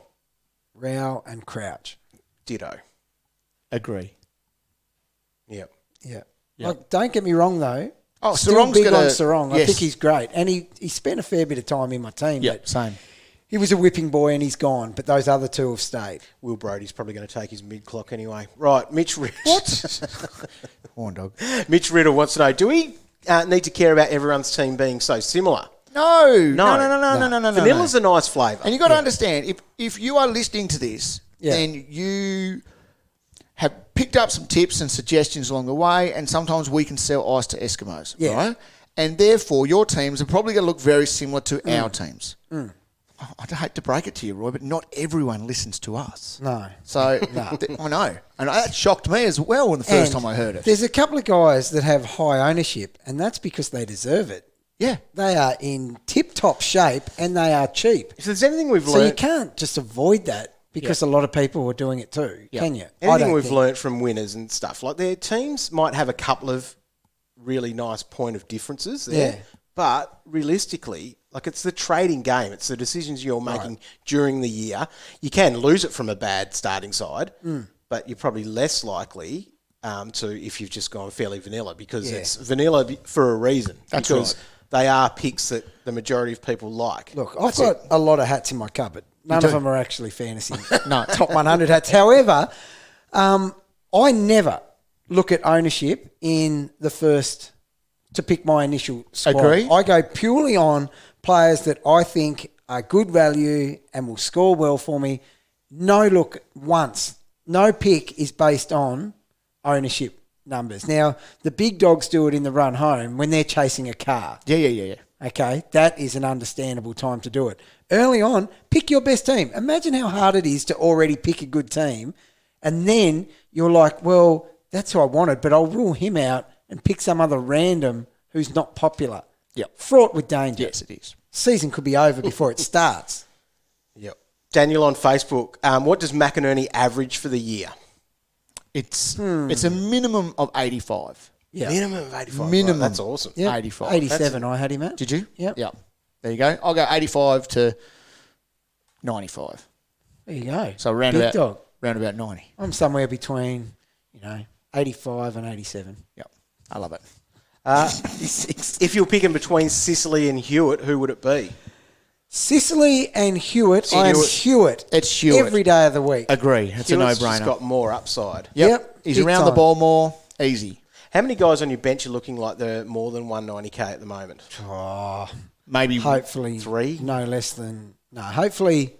Speaker 2: Rao and Crouch.
Speaker 3: Ditto.
Speaker 4: Agree.
Speaker 3: Yep.
Speaker 2: Yeah.
Speaker 4: Yep.
Speaker 2: Like, don't get me wrong though.
Speaker 4: Oh,
Speaker 2: Still
Speaker 4: Sarong's
Speaker 2: big
Speaker 4: got
Speaker 2: on
Speaker 4: a-
Speaker 2: Sarong. I
Speaker 4: yes.
Speaker 2: think he's great. And he spent a fair bit of time in my team.
Speaker 4: Yeah,
Speaker 2: But
Speaker 4: same.
Speaker 2: he was a whipping boy and he's gone. But those other two have stayed.
Speaker 3: Will Brodie's probably going to take his mid-clock anyway. Right, Mitch Riddle.
Speaker 4: Horn dog.
Speaker 3: Mitch Riddle wants to know, do we need to care about everyone's team being so similar?
Speaker 4: No.
Speaker 3: No. Vanilla's a nice flavour.
Speaker 4: And you got to understand, if you are listening to this,
Speaker 2: Yeah.
Speaker 4: then you have picked up some tips and suggestions along the way, and sometimes we can sell ice to Eskimos,
Speaker 2: Yeah.
Speaker 4: right? And therefore, your teams are probably going to look very similar to our teams. I'd hate to break it to you, Roy, but not everyone listens to us.
Speaker 2: No.
Speaker 4: So, I know. And that shocked me as well when the first time I heard it.
Speaker 2: There's a couple of guys that have high ownership, and that's because they deserve it.
Speaker 4: Yeah.
Speaker 2: They are in tip-top shape, and they are cheap.
Speaker 3: If there's anything we've
Speaker 2: So you
Speaker 3: learned,
Speaker 2: can't just avoid that because a lot of people are doing it too, can you? I
Speaker 3: anything
Speaker 2: don't
Speaker 3: we've
Speaker 2: think.
Speaker 3: learnt from winners and stuff, like their teams might have a couple of really nice point of differences there,
Speaker 2: Yeah.
Speaker 3: but realistically, like it's the trading game. It's the decisions you're making during the year. You can lose it from a bad starting side, but you're probably less likely to if you've just gone fairly vanilla because it's vanilla for a reason.
Speaker 4: That's
Speaker 3: because
Speaker 4: right.
Speaker 3: they are picks that the majority of people like.
Speaker 2: Look, I've got a lot of hats in my cupboard. None
Speaker 4: do?
Speaker 2: of them are actually fantasy.
Speaker 4: No.
Speaker 2: Top 100 hats. However, I never look at ownership in the first to pick my initial squad.
Speaker 4: Agree.
Speaker 2: I go purely on players that I think are good value and will score well for me. No look once. No pick is based on ownership numbers. Now, the big dogs do it in the run home when they're chasing a car.
Speaker 4: Yeah.
Speaker 2: Okay, that is an understandable time to do it. Early on, pick your best team. Imagine how hard it is to already pick a good team. And then you're like, well, that's who I wanted, but I'll rule him out and pick some other random who's not popular.
Speaker 4: Yep.
Speaker 2: Fraught with danger.
Speaker 4: Yes, it is.
Speaker 2: Season could be over before it starts.
Speaker 3: Yep. Daniel on Facebook, what does McInerney average for the year?
Speaker 4: It's a minimum of 85.
Speaker 2: Yeah.
Speaker 3: Minimum of 85.
Speaker 4: Minimum.
Speaker 3: Right, that's awesome.
Speaker 2: Yep.
Speaker 4: 85.
Speaker 2: 87 I had him at.
Speaker 4: Did you?
Speaker 2: Yep.
Speaker 4: Yeah. There you go. I'll go 85 to 95.
Speaker 2: There you go.
Speaker 4: So round
Speaker 2: Big
Speaker 4: about
Speaker 2: dog.
Speaker 4: round about 90.
Speaker 2: I'm somewhere between, 85 and 87.
Speaker 4: Yep. I love it.
Speaker 3: If you're picking between Sicily and Hewett, who would it be?
Speaker 2: Sicily and Hewett. I am Hewett.
Speaker 4: It's Hewett.
Speaker 2: Every day of the week.
Speaker 4: Agree. It's
Speaker 3: Hewett's
Speaker 4: a no-brainer.
Speaker 3: just got more upside.
Speaker 2: Yep.
Speaker 4: He's
Speaker 2: big
Speaker 4: around the
Speaker 2: time.
Speaker 4: ball more. Easy.
Speaker 3: How many guys on your bench are looking like they're more than 190k at the moment?
Speaker 4: Maybe
Speaker 2: Hopefully
Speaker 3: Three?
Speaker 2: No less than hopefully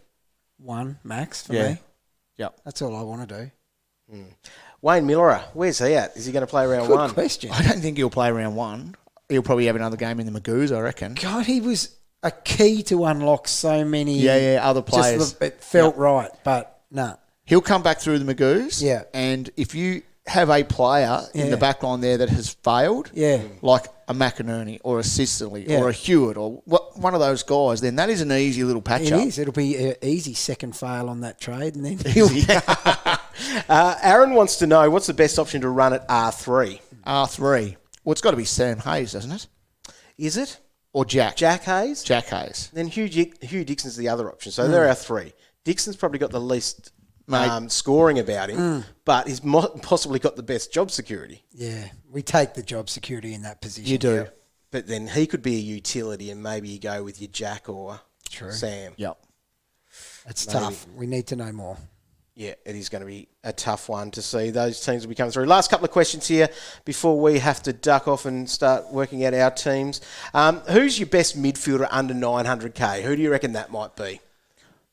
Speaker 2: one max for me.
Speaker 4: Yep.
Speaker 2: That's all I want to do.
Speaker 3: Wayne Miller, where's he at? Is he going to play round
Speaker 2: Good
Speaker 3: one?
Speaker 2: question.
Speaker 4: I don't think he'll play round one. He'll probably have another game in the Magoos, I reckon.
Speaker 2: God, he was a key to unlock so many.
Speaker 4: Other players.
Speaker 2: It felt right, but no.
Speaker 4: He'll come back through the Magoos.
Speaker 2: Yeah.
Speaker 4: And if you have a player in the back line there that has failed, like a McInerney or a Sicily or a Hewett or one of those guys, then that is an easy little patch
Speaker 2: It
Speaker 4: up.
Speaker 2: is. It'll be an easy second fail on that trade, and then
Speaker 3: Aaron wants to know, what's the best option to run at R3?
Speaker 4: R3. Well, it's got to be Sam Hayes, doesn't it?
Speaker 3: Is it?
Speaker 4: Or Jack.
Speaker 3: Jack Hayes.
Speaker 4: Jack Hayes.
Speaker 3: Then Hugh Dixon's the other option. So there are three. Dixon's probably got the least scoring about him, but he's possibly got the best job security.
Speaker 2: Yeah, we take the job security in that position.
Speaker 4: You do.
Speaker 2: Yeah.
Speaker 3: But then he could be a utility, and maybe you go with your Jack or Sam.
Speaker 4: Yep.
Speaker 2: That's tough. We need to know more.
Speaker 3: Yeah, it is going to be a tough one to see. Those teams will be coming through. Last couple of questions here before we have to duck off and start working out our teams. Who's your best midfielder under 900k? Who do you reckon that might be?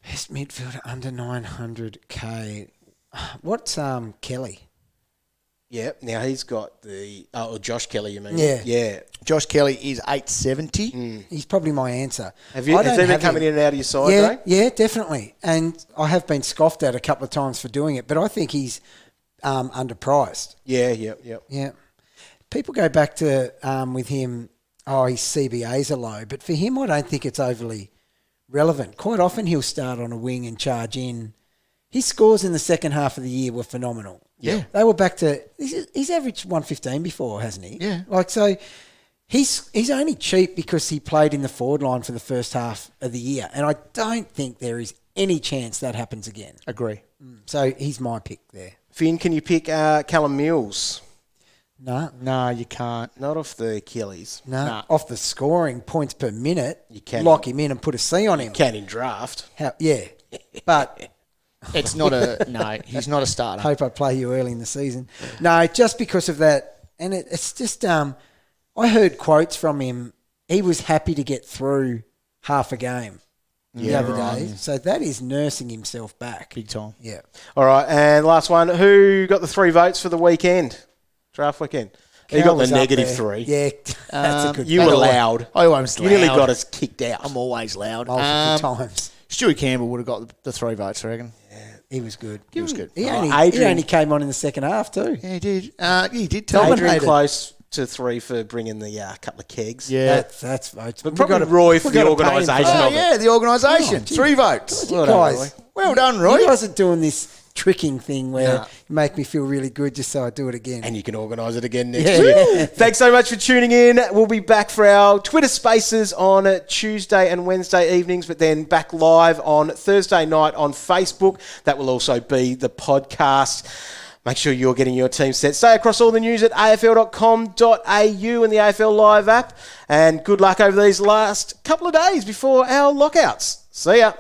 Speaker 2: Best midfielder under 900k. What's Kelly?
Speaker 3: Yeah, now he's got the... Oh, Josh Kelly, you mean?
Speaker 2: Yeah.
Speaker 4: Josh Kelly is 870.
Speaker 2: He's probably my answer.
Speaker 3: Has he been coming in and out of your side, though?
Speaker 2: Yeah, definitely. And I have been scoffed at a couple of times for doing it, but I think he's underpriced.
Speaker 3: Yeah.
Speaker 2: People go back to with him, his CBAs are low, but for him, I don't think it's overly relevant. Quite often he'll start on a wing and charge in. His scores in the second half of the year were phenomenal.
Speaker 4: Yeah.
Speaker 2: They were back to... He's averaged 115 before, hasn't he?
Speaker 4: Yeah.
Speaker 2: So he's only cheap because he played in the forward line for the first half of the year, and I don't think there is any chance that happens again.
Speaker 4: Agree.
Speaker 2: So he's my pick there.
Speaker 3: Finn, can you pick Callum Mills?
Speaker 2: No,
Speaker 4: you can't.
Speaker 3: Not off the Achilles.
Speaker 2: No. Off the scoring, points per minute,
Speaker 3: You can.
Speaker 2: lock him in and put a C on him.
Speaker 3: Can in draft.
Speaker 2: But...
Speaker 4: It's not no, he's not a starter.
Speaker 2: Hope I play you early in the season. No, just because of that. And it's just, I heard quotes from him. He was happy to get through half a game the other day. So that is nursing himself back.
Speaker 4: Big time.
Speaker 2: Yeah.
Speaker 3: All right, and last one. Who got the 3 votes for the weekend? Draft weekend. You got the negative 3.
Speaker 2: Yeah, that's a good
Speaker 3: You were loud.
Speaker 4: I was
Speaker 3: You
Speaker 4: loud.
Speaker 3: nearly got us kicked out.
Speaker 4: I'm always loud.
Speaker 2: multiple times.
Speaker 4: Stewie Campbell would have got the 3 votes, I reckon.
Speaker 2: He was good.
Speaker 4: He was good.
Speaker 2: He only came on in the second half too.
Speaker 4: Yeah, he did. He did.
Speaker 3: Adrian close to 3 for bringing the couple of kegs.
Speaker 4: Yeah.
Speaker 2: That's votes.
Speaker 3: But probably Roy for the organisation of it.
Speaker 4: Yeah, the organisation. 3 votes.
Speaker 2: You guys,
Speaker 4: Well done, Roy.
Speaker 2: you guys are doing this tricking thing where you make me feel really good just so I do it again.
Speaker 3: And you can organise it again next year. Thanks so much for tuning in. We'll be back for our Twitter Spaces on Tuesday and Wednesday evenings, but then back live on Thursday night on Facebook. That will also be the podcast. Make sure you're getting your team set. Stay across all the news at afl.com.au and the AFL Live app. And good luck over these last couple of days before our lockouts. See ya.